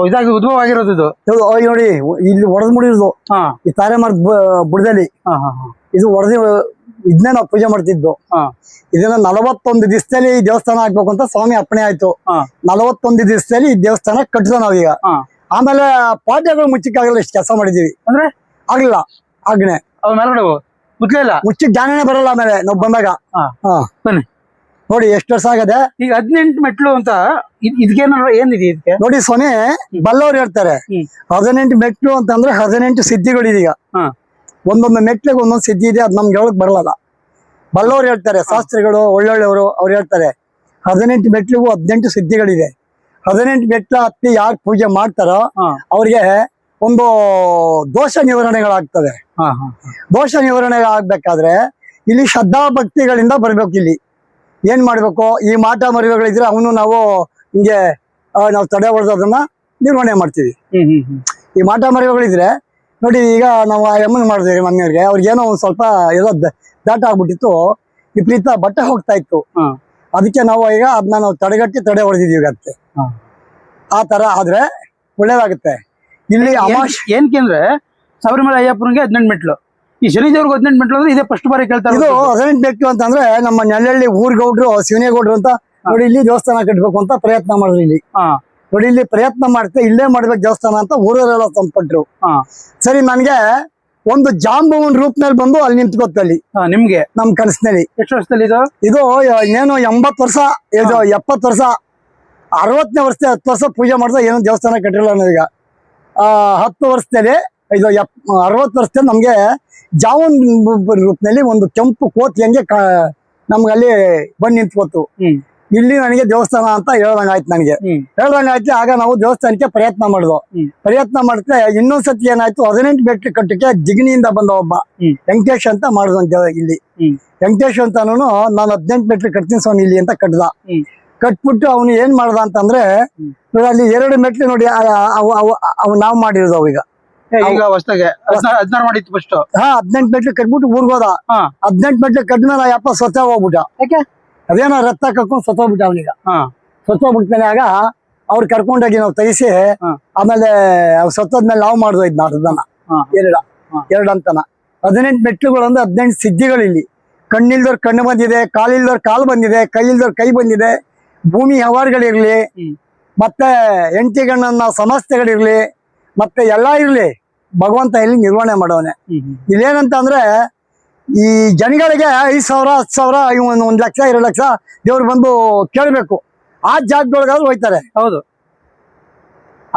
ಇದಾಗಿ ಉದ್ಭವ ಆಗಿರೋದು ಇದು ನೋಡಿ. ಇಲ್ಲಿ ಒಡೆದ್ ಮುಡಿರೋದು ಈ ತಾರೆ ಮರದ ಬುಡದಲ್ಲಿ ಇದು ಒಡೆದು ಇದನ್ನೇ ನಾವು ಪೂಜೆ ಮಾಡ್ತಿದ್ದು. ಇದನ್ನ 41 ದಿವಸದಲ್ಲಿ ಈ ದೇವಸ್ಥಾನ ಆಗ್ಬೇಕು ಅಂತ ಸ್ವಾಮಿ ಅಪ್ಪಣೆ ಆಯ್ತು. 41 ದಿವಸದಲ್ಲಿ ಈ ದೇವಸ್ಥಾನ ಕಟ್ಟಿದ ನಾವೀಗ. ಆಮೇಲೆ ಪಾಠಗಳು ಮುಚ್ಚಕ್ಕಾಗಲ್ಲ, ಇಷ್ಟು ಕೆಲಸ ಮಾಡಿದೀವಿ ಅಂದ್ರೆ ಆಗ್ಲಿಲ್ಲ. ಆಗ್ನೆ ಮುಚ್ಚಕ್ ಜ್ಞಾನನೇ ಬರಲ್ಲ ಆಮೇಲೆ ನಾವು ಬಂದಾಗ. ಬನ್ನಿ ನೋಡಿ ಎಷ್ಟು ವರ್ಷ ಆಗದೆ. ಈಗ 18 ಮೆಟ್ಲು ಅಂತ ಇದಕ್ಕೇನಾರ ಏನಿದೆ ಇದಕ್ಕೆ? ನೋಡಿ ಸ್ವಾಮಿ, ಬಲ್ಲವ್ರು ಹೇಳ್ತಾರೆ 18 ಮೆಟ್ಲು ಅಂತಂದ್ರೆ 18 ಸಿದ್ಧಿಗಳಿದೀಗ. ಒಂದೊಂದು ಮೆಟ್ಲಿಗೆ ಒಂದೊಂದು ಸಿದ್ಧಿ ಇದೆ, ಅದ್ ನಮ್ಗೆ ಹೇಳಕ್ ಬರಲ್ಲ. ಬಲ್ಲವ್ರು ಹೇಳ್ತಾರೆ, ಶಾಸ್ತ್ರಿಗಳು ಒಳ್ಳೊಳ್ಳೆಯವರು ಅವ್ರು ಹೇಳ್ತಾರೆ 18 ಮೆಟ್ಲಿಗೂ 18 ಸಿದ್ಧಿಗಳಿದೆ. 18 ಮೆಟ್ಲ ಹತ್ತಿ ಯಾರು ಪೂಜೆ ಮಾಡ್ತಾರೋ ಅವ್ರಿಗೆ ಒಂದು ದೋಷ ನಿವಾರಣೆಗಳಾಗ್ತದೆ. ದೋಷ ನಿವಾರಣೆ ಆಗ್ಬೇಕಾದ್ರೆ ಇಲ್ಲಿ ಶ್ರದ್ಧಾ ಭಕ್ತಿಗಳಿಂದ ಬರ್ಬೇಕು. ಇಲ್ಲಿ ಏನ್ ಮಾಡ್ಬೇಕು? ಈ ಮಾಟ ಮರಿಗಳಿದ್ರೆ ಅವನು ನಾವು ಹಿಂಗೆ ನಾವು ತಡೆ ಹೊಡೆದೋದನ್ನ ನಿರ್ವಹಣೆ ಮಾಡ್ತೀವಿ. ಈ ಮಾಟ ಮರಿಗಳಿದ್ರೆ ನೋಡಿ, ಈಗ ನಾವು ಆ ಎಮ್ಮನ್ ಮಾಡಿದ್ವಿ ಮಮ್ಮಿಯವ್ರಿಗೆ. ಅವ್ರಿಗೇನೋ ಒಂದ್ ಸ್ವಲ್ಪ ಏನೋ ದಾಟ ಆಗ್ಬಿಟ್ಟಿತ್ತು, ವಿಪರೀತ ಬಟ್ಟೆ ಹೋಗ್ತಾ ಇತ್ತು. ಅದಕ್ಕೆ ನಾವು ಈಗ ಅದನ್ನ ನಾವು ತಡೆಗಟ್ಟಿ ತಡೆ ಹೊಡೆದಿದೀವಿ. ಅದಕ್ಕೆ ಆ ತರ ಆದ್ರೆ ಒಳ್ಳೇದಾಗುತ್ತೆ. ಇಲ್ಲಿ ಏನಕ್ಕೆ ಅಂದ್ರೆ ಶಬರಿಮಲೆ ಅಯ್ಯಪ್ಪನಿಗೆ 18 ಮೆಟ್ಲು, ಈ ಶನಿದೇವ್ರಿಗೆ 18 ಮೆಟ್ಲು ಅಂದ್ರೆ ಇದೇ ಫಸ್ಟ್ ಬಾರಿ ಕೇಳ್ತಾರೆ. ಇದು 18 ಮೆಟ್ಲು ಅಂತಂದ್ರೆ ನಮ್ಮ ನೆಲ್ಲಹಳ್ಳಿ ಊರ್ಗೌಡ್ರು ಶಿವನೇಗೌಡ್ರು ಅಂತ ನೋಡಿ ಇಲ್ಲಿ ದೇವಸ್ಥಾನ ಕಟ್ಬೇಕು ಅಂತ ಪ್ರಯತ್ನ ಮಾಡಿದ್ರು. ಇಲ್ಲಿ ನೋಡಿ, ಇಲ್ಲಿ ಪ್ರಯತ್ನ ಮಾಡ್ತೆ ಇಲ್ಲೇ ಮಾಡ್ಬೇಕು ದೇವಸ್ಥಾನ ಅಂತ ಊರವರೆಲ್ಲ ತಂದ್ಪಟ್ರು. ಸರಿ, ನನ್ಗೆ ಒಂದು ಜಾಂಬವನ್ ರೂಪನಲ್ಲಿ ಬಂದು ಅಲ್ಲಿ ನಿಂತ್ಕೊತ್ತಲ್ಲಿ ನಿಮ್ಗೆ ನಮ್ ಕನಸಿನಲ್ಲಿ. ಎಷ್ಟು ವರ್ಷದಲ್ಲಿ ಇದು ಇನ್ನೇನು 80 ವರ್ಷ, 70 ವರ್ಷ 60ನೇ ವರ್ಷ 10 ವರ್ಷ ಪೂಜೆ ಮಾಡಿದ್ರೆ ಏನೋ ದೇವಸ್ಥಾನ ಕಟ್ಟಿಲ್ಲ ನಾವೀಗ 10 ವರ್ಷದಲ್ಲಿ ಇದು 60 ವರ್ಷದಲ್ಲಿ ನಮ್ಗೆ ಜಾವನ್ ರೂಪದಲ್ಲಿ ಒಂದು ಕೆಂಪು ಕೋತಿ ಹಂಗೆ ನಮ್ಗೆ ಅಲ್ಲಿ ಬಂದು ನಿಂತ್ಕೋತು. ಇಲ್ಲಿ ನನಗೆ ದೇವಸ್ಥಾನ ಅಂತ ಹೇಳ್ದಂಗಾಯ್ತು ನನಗೆ. ಹೇಳ್ದಂಗಾಯ್ತು. ಆಗ ನಾವು ದೇವಸ್ಥಾನಕ್ಕೆ ಪ್ರಯತ್ನ ಮಾಡಿದ್ವು. ಪ್ರಯತ್ನ ಮಾಡಿದ್ರೆ ಇನ್ನೊಂದ್ಸತಿ ಏನಾಯ್ತು, 18 ಮೆಟ್ಲು ಕಟ್ಟಕ್ಕೆ ಜಿಗಣಿಯಿಂದ ಬಂದ ಒಬ್ಬ ವೆಂಕಟೇಶ್ ಅಂತ ಮಾಡಿದಂತ ಇಲ್ಲಿ. ವೆಂಕಟೇಶ್ ಅಂತಾನು ನಾನು 18 ಮೆಟ್ಲು ಕಟ್ತೀನಿ ಸ್ವಾಮಿ ಇಲ್ಲಿ ಅಂತ ಕಟ್ದ. ಕಟ್ಬಿಟ್ಟು ಅವನು ಏನ್ ಮಾಡ್ದ ಅಂತಂದ್ರೆ ಅಲ್ಲಿ 2 ಮೆಟ್ಲು ನೋಡಿ ಅವು ನಾವು ಮಾಡಿರೋದು ಅವೀಗ. ಈಗ ಹೊಸದಾಗೆ 16 ಮಾಡಿತ್ತು ಫಸ್ಟ್. 18 ಮೆಟ್ಲು ಕಟ್ಬಿಟ್ಟು ಊರ್ಗೋದ. 18 ಮೆಟ್ಲು ಕಟ್ಮೇಲೆ ಯಪ್ಪ ಸ್ವಚ್ಛ ಹೋಗ್ಬಿಟ್ಟ. ಯಾಕೆ ಅದೇನೋ ರಕ್ತ ಕಟ್ಕೊಂಡು ಸತ್ತೋಗ್ಬಿಟ್ಟ ಅವನೀಗ. ಸತ್ತೋಗ್ಬಿಡ್ತಾನೆ. ಆಗ ಅವ್ರು ಕರ್ಕೊಂಡೋಗಿ ನಾವು ತೆಗಿಸಿ ಆಮೇಲೆ ಸತ್ತೋದ್ಮೇಲೆ ನಾವು ಮಾಡ್ದೋ ಇದ್ನ ಅದನ್ನ ಎರಡು ಅಂತನ 18 ಮೆಟ್ಲುಗಳು ಅಂದ್ರೆ 18 ಸಿದ್ಧಿಗಳು ಇಲ್ಲಿ. ಕಣ್ಣಿಲ್ದವ್ರ ಕಣ್ಣು ಬಂದಿದೆ, ಕಾಲಿಲ್ದವ್ರ ಕಾಲು ಬಂದಿದೆ, ಕೈ ಇಲ್ದವ್ರ ಕೈ ಬಂದಿದೆ. ಭೂಮಿ ಹವಾರ್ಗಳಿರ್ಲಿ, ಮತ್ತೆ ಹೆಂಡತಿ ಗಣ್ಣನ ಸಮಸ್ಯೆಗಳಿರ್ಲಿ, ಮತ್ತೆ ಎಲ್ಲಾ ಇರ್ಲಿ, ಭಗವಂತ ಇಲ್ಲಿ ನಿರ್ವಹಣೆ ಮಾಡವನೆ. ಇಲ್ಲೇನಂತ ಅಂದ್ರೆ ಈ ಜನಗಳಿಗೆ 5,000 10,000 1 ಲಕ್ಷ 2 ಲಕ್ಷ ದೇವ್ರು ಬಂದು ಕೇಳ್ಬೇಕು. ಆ ಜಾಗದೊಳಗಾದ್ರು ಹೋಯ್ತಾರೆ. ಹೌದು,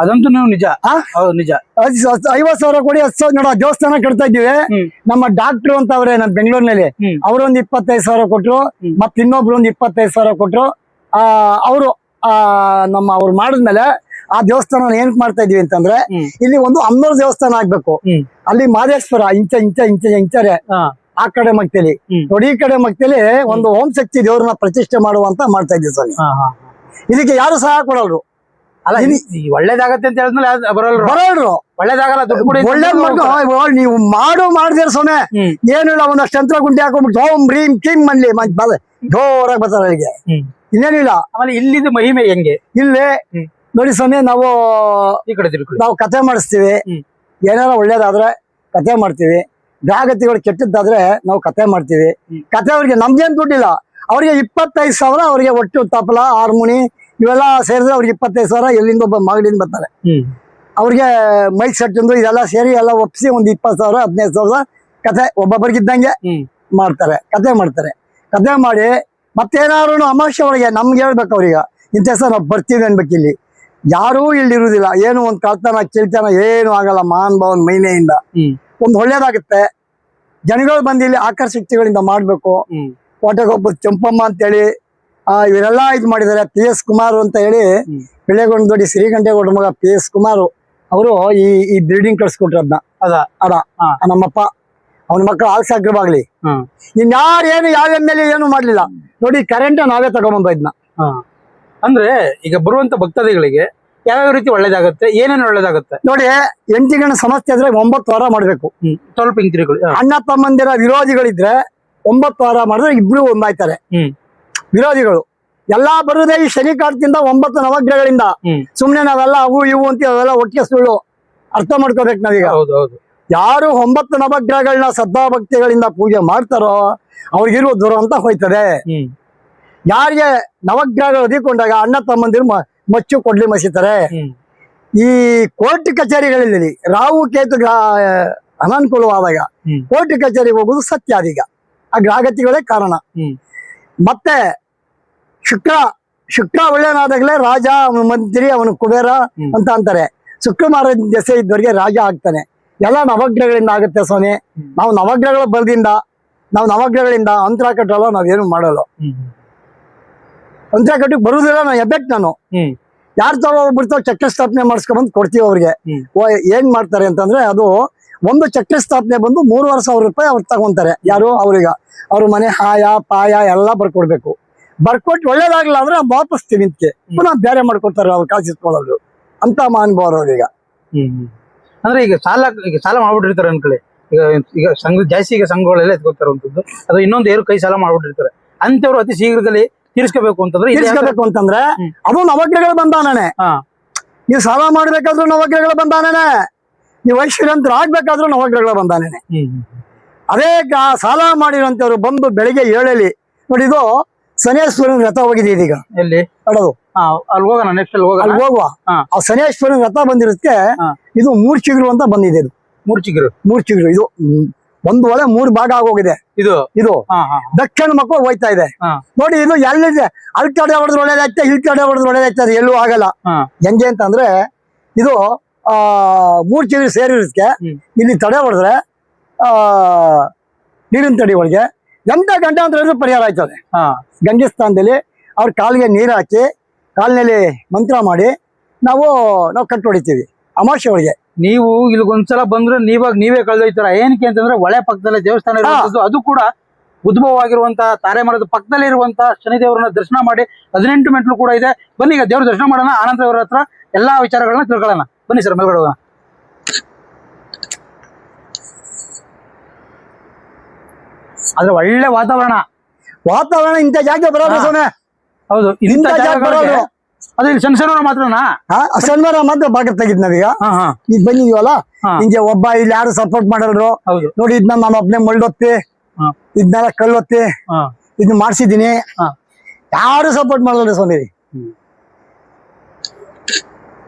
ಅದಂತೂ ನೀವು ನಿಜ. ಹೌದು ನಿಜ. 50,000 ಕೊಡಿ 10,000 ನೋಡ ದೇವಸ್ಥಾನ ಕಟ್ತಾ ಇದ್ದೀವಿ. ನಮ್ಮ ಡಾಕ್ಟ್ರು ಅಂತ ಅವ್ರೆ ನಮ್ಮ ಬೆಂಗಳೂರಿನಲ್ಲಿ, ಅವ್ರೊಂದು 25,000 ಕೊಟ್ರು. ಮತ್ ಇನ್ನೊಬ್ರು ಒಂದು 25,000 ಕೊಟ್ರು. ಅವರು ಅವ್ರು ಮಾಡಿದ್ಮೇಲೆ ಆ ದೇವಸ್ಥಾನ ಏನ್ ಮಾಡ್ತಾ ಇದೀವಿ ಅಂತಂದ್ರೆ ಇಲ್ಲಿ ಒಂದು ಅಮ್ಮನವ್ರ ದೇವಸ್ಥಾನ ಆಗ್ಬೇಕು. ಅಲ್ಲಿ ಮಾದೇಶ್ವರ ಇಂಚರೆ ಆ ಕಡೆ ಮಗ್ತೇಲಿ ನೋಡಿ, ಈ ಕಡೆ ಮಗ್ತೇಲಿ ಒಂದು ಓಂ ಶಕ್ತಿ ದೇವ್ರನ್ನ ಪ್ರತಿಷ್ಠೆ ಮಾಡುವಂತ ಮಾಡ್ತಾ ಇದ್ದೀವಿ ಸ್ವಾಮಿ. ಇದಕ್ಕೆ ಯಾರು ಸಹಾಯ ಕೊಡಲ್ರು. ಅಲ್ಲ ಒಳ್ಳೇದಾಗತ್ತೆ ಅಂತ ಹೇಳಿದ್ಮೇಲೆ ಬರೋಲ್ರು. ಒಳ್ಳೇದಾಗಲ್ಲ, ದುಡ್ಡು ಕೊಡಿ. ಒಳ್ಳೇದ್ ಮಾಡ್ಕೊ ನೀವು ಮಾಡಿದ್ರೆ ಸ್ವಾಮಿ ಏನಿಲ್ಲ, ಒಂದಷ್ಟು ಯಂತ್ರ ಗುಂಡಿ ಹಾಕೊಂಡ್ಬಿಟ್ಟು ಓಂ ರೀಂ ಕಿಂ ಮನ್ಲಿ ಜೋರಾಗಿ ಬರ್ತಾರೆ ಅಲ್ಲಿಗೆ. ಇನ್ನೇನಿಲ್ಲ. ಆಮೇಲೆ ಇಲ್ಲಿದ್ದು ಮಹಿಮೆ ಹೆಂಗೆ ಇಲ್ಲಿ ನೋಡಿ ಸ್ವಾಮಿ, ನಾವು ಈ ಕಡೆ ನಾವು ಕಥೆ ಮಾಡಿಸ್ತೀವಿ. ಏನಾರ ಒಳ್ಳೇದಾದ್ರೆ ಕಥೆ ಮಾಡ್ತೀವಿ. ಜಾಗತಿಗಳು ಕೆಟ್ಟದ್ದಾದ್ರೆ ನಾವು ಕಥೆ ಮಾಡ್ತೀವಿ. ಕಥೆ ಅವ್ರಿಗೆ ನಮ್ದೇನ್ ದುಡ್ಡಿಲ್ಲ. ಅವ್ರಿಗೆ 25,000 ಅವ್ರಿಗೆ ಒಟ್ಟು ತಪಲ ಹಾರ್ಮೋನಿ ಇವೆಲ್ಲ ಸೇರಿದ್ರೆ ಅವ್ರಿಗೆ 25,000 ಎಲ್ಲಿಂದ ಒಬ್ಬ ಮಗಳಿಂದ ಬರ್ತಾರೆ. ಅವ್ರಿಗೆ ಮೈಕ್ ಸೆಟ್ ಇದೆಲ್ಲ ಸೇರಿ ಎಲ್ಲ ಒಪ್ಪಿಸಿ ಒಂದು 20,000 15,000 ಕಥೆ ಒಬ್ಬೊಬ್ಬರಿಗಿದ್ದಂಗೆ ಮಾಡ್ತಾರೆ. ಕಥೆ ಮಾಡ್ತಾರೆ. ಕಥೆ ಮಾಡಿ ಮತ್ತೇನಾದ್ರು ಅಮಾವಾಸ್ಯೆ ಒಳಗೆ ನಮ್ಗೆ ಹೇಳ್ಬೇಕು ಅವ್ರಿಗೆ ಇಂಥ ಸಹ ನಾವು ಬರ್ತೀವಿ ಅನ್ಬೇಕು. ಇಲ್ಲಿ ಯಾರೂ ಇಲ್ಲಿ ಇರುವುದಿಲ್ಲ. ಏನು ಒಂದು ಕಳ್ತನ ಕಿಳ್ತನ ಏನು ಆಗಲ್ಲ. ಮಹಾನ್ ಭಾವನ್ ಮೈನೆಯಿಂದ ಒಂದು ಒಳ್ಳೇದಾಗುತ್ತೆ. ಜನಗಳು ಬಂದು ಇಲ್ಲಿ ಆಕರ್ಷಕ್ತಿಗಳಿಂದ ಮಾಡ್ಬೇಕು. ಕೋಟೆಗೊಬ್ಬರು ಚಂಪಮ್ಮ ಅಂತೇಳಿ ಇವರೆಲ್ಲ ಇದು ಮಾಡಿದ್ದಾರೆ. PS ಕುಮಾರ್ ಅಂತ ಹೇಳಿ ಬೆಳೆಗೊಂಡು ದೊಡ್ಡ ಶ್ರೀಗಂಠೇಗೌಡ ಮಗ PS ಕುಮಾರ್ ಅವರು ಈ ಬಿಲ್ಡಿಂಗ್ ಕಳ್ಸಿಕೊಟ್ರು. ಅದ ನಮ್ಮಪ್ಪ ಅವನ ಮಕ್ಕಳು ಆಲ್ಸಾಗ್ರವಾಗ್ಲಿ. ಇನ್ಯಾರು ಏನು ಯಾವ MLA ಏನು ಮಾಡ್ಲಿಲ್ಲ ನೋಡಿ. ಕರೆಂಟ್ ನಾವೇ ತಗೊಂಡ್ಬಂದ ಇದನ್ನ. ಅಂದ್ರೆ ಈಗ ಬರುವಂತ ಭಕ್ತಾದಿಗಳಿಗೆ ಯಾವ್ಯಾವ ರೀತಿ ಒಳ್ಳೇದಾಗುತ್ತೆ, ಏನೇನು ಒಳ್ಳೇದಾಗುತ್ತೆ ನೋಡಿ. 8 ಗಂಟೆ ಸಮಸ್ಯೆ ಇದ್ರೆ 9 ವಾರ ಮಾಡ್ಬೇಕು. ಸ್ವಲ್ಪ ಇಂಕ್ರಿಗಳು ಅಣ್ಣ ತಮ್ಮಂದಿರ ವಿರೋಧಿಗಳಿದ್ರೆ 9 ವಾರ ಮಾಡಿದ್ರೆ ಇಬ್ರು ಒಂದಾಯ್ತಾರೆ. ವಿರೋಧಿಗಳು ಎಲ್ಲಾ ಬರುದೇ ಈ ಶನಿ ಕಾಟದಿಂದ 9 ನವಗ್ರಹಗಳಿಂದ. ಸುಮ್ನೆ ನಾವೆಲ್ಲ ಅವು ಇವು ಅಂತ ಅವೆಲ್ಲ ಒಟ್ಟಿಗೆ ಸುಳ್ಳು ಅರ್ಥ ಮಾಡ್ಕೋಬೇಕು ನಾವೀಗ. ಯಾರು 9 ನವಗ್ರಹಗಳನ್ನ ಶ್ರದ್ಧಾಭಕ್ತಿಗಳಿಂದ ಪೂಜೆ ಮಾಡ್ತಾರೋ ಅವ್ರಿಗಿರುವ ದುರಂತ ಹೋಯ್ತದೆ. ಯಾರಿಗೆ ನವಗ್ರಹಗಳು ಒದಿಕೊಂಡಾಗ ಅಣ್ಣ ತಮ್ಮಂದಿರು ಮಚ್ಚು ಕೊಡ್ಲಿ ಮಸಿತಾರೆ. ಈ ಕೋರ್ಟ್ ಕಚೇರಿಗಳಲ್ಲಿ ರಾಹು ಕೇತು ಅನಾನುಕೂಲವಾದಾಗ ಕೋರ್ಟ್ ಕಚೇರಿಗೆ ಹೋಗುದು ಸತ್ಯ. ಅದೀಗ ಆ ಗ್ರಹಗತಿಗಳೇ ಕಾರಣ. ಮತ್ತೆ ಶುಕ್ರ ಒಳ್ಳೆನಾದಾಗಲೇ ರಾಜ, ಅವನ ಮಂತ್ರಿ, ಅವನ ಕುಬೇರ ಅಂತ ಅಂತಾರೆ. ಶುಕ್ರವಾರ ದೆಸೆ ಇದ್ದವರಿಗೆ ರಾಜ ಆಗ್ತಾನೆ. ಎಲ್ಲ ನವಗ್ರಹಗಳಿಂದ ಆಗುತ್ತೆ ಸ್ವಾಮಿ. ನಾವು ನವಗ್ರಹಗಳ ಬಲದಿಂದ ನಾವು ನವಗ್ರಹಗಳಿಂದ ಅಂತರ ಕಟ್ಟಲ್ಲ, ನಾವೇನು ಮಾಡಲ್ಲ. ಅಂತರ ಕಟ್ಟಕ್ಕೆ ಬರುದಿಲ್ಲ. ನಾನು ಎಬ್ಬೆಟ್ ನಾನು ಯಾರು ತಗೋಬಿಡ್ತಾವ ಚಕ್ರ ಸ್ಥಾಪನೆ ಮಾಡಿಸ್ಕೊಂಡ್ಬಂದು ಕೊಡ್ತೀವಿ ಅವ್ರಿಗೆ. ಏನ್ ಮಾಡ್ತಾರೆ ಅಂತಂದ್ರೆ ಅದು ಒಂದು ಚಕ್ರ ಸ್ಥಾಪನೆ ಬಂದು 3,500 ರೂಪಾಯಿ ಅವ್ರು ತಗೊಂತಾರೆ. ಯಾರು ಅವ್ರಿಗೆ ಅವ್ರ ಮನೆ ಹಾಯ ಪಾಯ ಎಲ್ಲ ಬರ್ಕೊಡ್ಬೇಕು. ಬರ್ಕೊಟ್ಟು ಒಳ್ಳೇದಾಗ್ಲಿಲ್ಲ ಅಂದ್ರೆ ವಾಪಸ್ತೀವಿ ಇಂತಕ್ಕೆ ಪುನಃ ಬೇರೆ ಮಾಡ್ಕೊಡ್ತಾರೆ. ಅವ್ರು ಕಾಸಿಸ್ಕೊಳ್ಳೋದು ಅಂತ ಮಹಾನುಭಾವರು ಅವ್ರೀಗ. ಅಂದ್ರೆ ಈಗ ಸಾಲ ಮಾಡ್ಬಿಟ್ಟಿರ್ತಾರೆ ಅನ್ಕೊಳ್ಳಿ. ಈಗ ಸಂಘಗಳೆಲ್ಲ ಎತ್ಕೊತಾರಂತದ್ದು ಅದು ಇನ್ನೊಂದು ಏರು ಕೈ ಸಾಲ ಮಾಡ್ಬಿಟ್ಟಿರ್ತಾರೆ. ಅಂತವ್ರು ಅತಿ ಶೀಘ್ರದಲ್ಲಿ ತೀರಿಸ್ಕೋಬೇಕು ಅಂತಂದ್ರೆ ಅದು ನವಗ್ರಹಗಳು ಬಂದಾನೇ. ನೀವು ಸಾಲ ಮಾಡ್ಬೇಕಾದ್ರೂ ನವಗ್ರಹಗಳು ಬಂದಾನೇ. ನೀವು ಐಶ್ವರ್ಯಂತರ ಆಗ್ಬೇಕಾದ್ರೂ ನವಗ್ರಹಗಳು ಬಂದಾನೇ. ಅದೇ ಸಾಲ ಮಾಡಿರೋಂಥವ್ರು ಬಂದು ಬೆಳಿಗ್ಗೆ 7 ನೋಡಿ. ಇದು ಶನೇಶ್ವರನ ರಥ ಹೋಗಿದೆ ಇದೀಗ. ಎಲ್ಲಿ ಅಡೋದು ಅಲ್ಲಿ ಹೋಗೋಣ, ನೆಕ್ಸ್ಟ್ ಅಲ್ಲಿ ಹೋಗುವ. ಆ ಶನೇಶ್ವರನ ರಥ ಬಂದಿರೋದಕ್ಕೆ ಇದು 3 ಚಿಗುರು ಅಂತ ಬಂದಿದೆ. ಇದು 3 ಚಿಗುರು ಇದು ಒಂದು ಒಲೆ 3 ಭಾಗ ಆಗೋಗಿದೆ ಇದು ಇದು ಹಾ ಹಾ ದಕ್ಷಿಣ ಮಕ್ಕಳು ಹೋಯ್ತಾ ಇದೆ ಹಾ ನೋಡಿ. ಇದು ಎಲ್ಲಿದೆ, ಅಲ್ಲಿ ಕಡೆ ಹೊಡೆದ್ರೆ ಒಳ್ಳೇದಾಯ್ತೆ, ಇಲ್ಲಿ ಕಡೆ ಹೊಡೆದ್ರೆ ಒಳ್ಳೇದಾಯ್ತೆ, ಅದು ಎಲ್ಲೂ ಆಗಲ್ಲ. ಹಾ ಹೆಂಗೆ ಅಂತಂದ್ರೆ ಇದು 3 ಚಿಗುರು ಸೇರಿರೋದಕ್ಕೆ ಇಲ್ಲಿ ತಡೆ ಹೊಡೆದ್ರೆ ನೀರಿನ ತಡಿ ಒಳಗೆ ಎಂತ ಗಂಟೆ ಅಂತ ಹೇಳಿದ್ರೆ ಪರಿಹಾರ ಆಯ್ತದೆ. ಹಾ ಗಂಗೆ ಸ್ಥಾನದಲ್ಲಿ ಅವ್ರ ಕಾಲಿಗೆ ನೀರು ಹಾಕಿ ಕಾಲಿನಲ್ಲಿ ಮಂತ್ರ ಮಾಡಿ ನಾವು ಕಟ್ಟು ಹೊಡಿತೀವಿ ಅಮಾವಾಸ್ಯೆ ಒಳಗೆ. ನೀವು ಇಲ್ಲಿಗೊಂದ್ಸಲ ಬಂದ್ರೆ ನೀವೇ ಕಳೆದೊಯ್ತಾರ. ಏನಕ್ಕೆ ಅಂತಂದ್ರೆ ಒಳೆ ಪಕ್ಕದಲ್ಲೇ ದೇವಸ್ಥಾನ ಇರುವಂತದ್ದು, ಅದು ಕೂಡ ಉದ್ಭವವಾಗಿರುವಂತ ತಾರೆ ಮರದ ಪಕ್ಕದಲ್ಲಿ ಇರುವಂತ ಶನಿದೇವರನ್ನ ದರ್ಶನ ಮಾಡಿ 18 ಮೆಟ್ಲು ಕೂಡ ಇದೆ. ಬನ್ನಿ ಈಗ ದೇವ್ರ ದರ್ಶನ ಮಾಡೋಣ, ಆನಂತರ ಅವರ ಹತ್ರ ಎಲ್ಲಾ ವಿಚಾರಗಳನ್ನ ತಿಳ್ಕೊಳ್ಳೋಣ. ಬನ್ನಿ ಸರ್, ಮೇಲ್ಗಡೆ ಹೋಗೋಣ. ಆದ್ರೆ ಒಳ್ಳೆ ವಾತಾವರಣ ಇಂಥ ಜಾಗ ಬರೋದು ಸ್ವಾಮಿ. ಹೌದು, ಇಂಥ ಜಾಗ ಬರೋದು. ಅದು ಇಲ್ಲಿ ಶನಿವಾರ ಮಾತ್ರನಾ? ಶನಿವಾರ ಮಾತ್ರ ಭಾಗ ತೆಗಿದ್ ನಾವೀಗ ಈಗ ಬಂದಿದೀವಲ್ಲ. ಹಿಂಗೆ ಒಬ್ಬ ಇಲ್ಲಿ ಯಾರು ಸಪೋರ್ಟ್ ಮಾಡಲ್ರು. ಹೌದು ನೋಡಿ, ಇದನ್ನ ನಾನು ಒಬ್ನೇ ಮಳ್ಳೊತ್ತಿ, ಇದನ್ನೆಲ್ಲ ಕಲ್ಲೊತ್ತಿ ಇದನ್ನ ಮಾಡ್ಸಿದೀನಿ. ಯಾರು ಸಪೋರ್ಟ್ ಮಾಡಲ್ರಿ ಸ್ವಾಮಿ.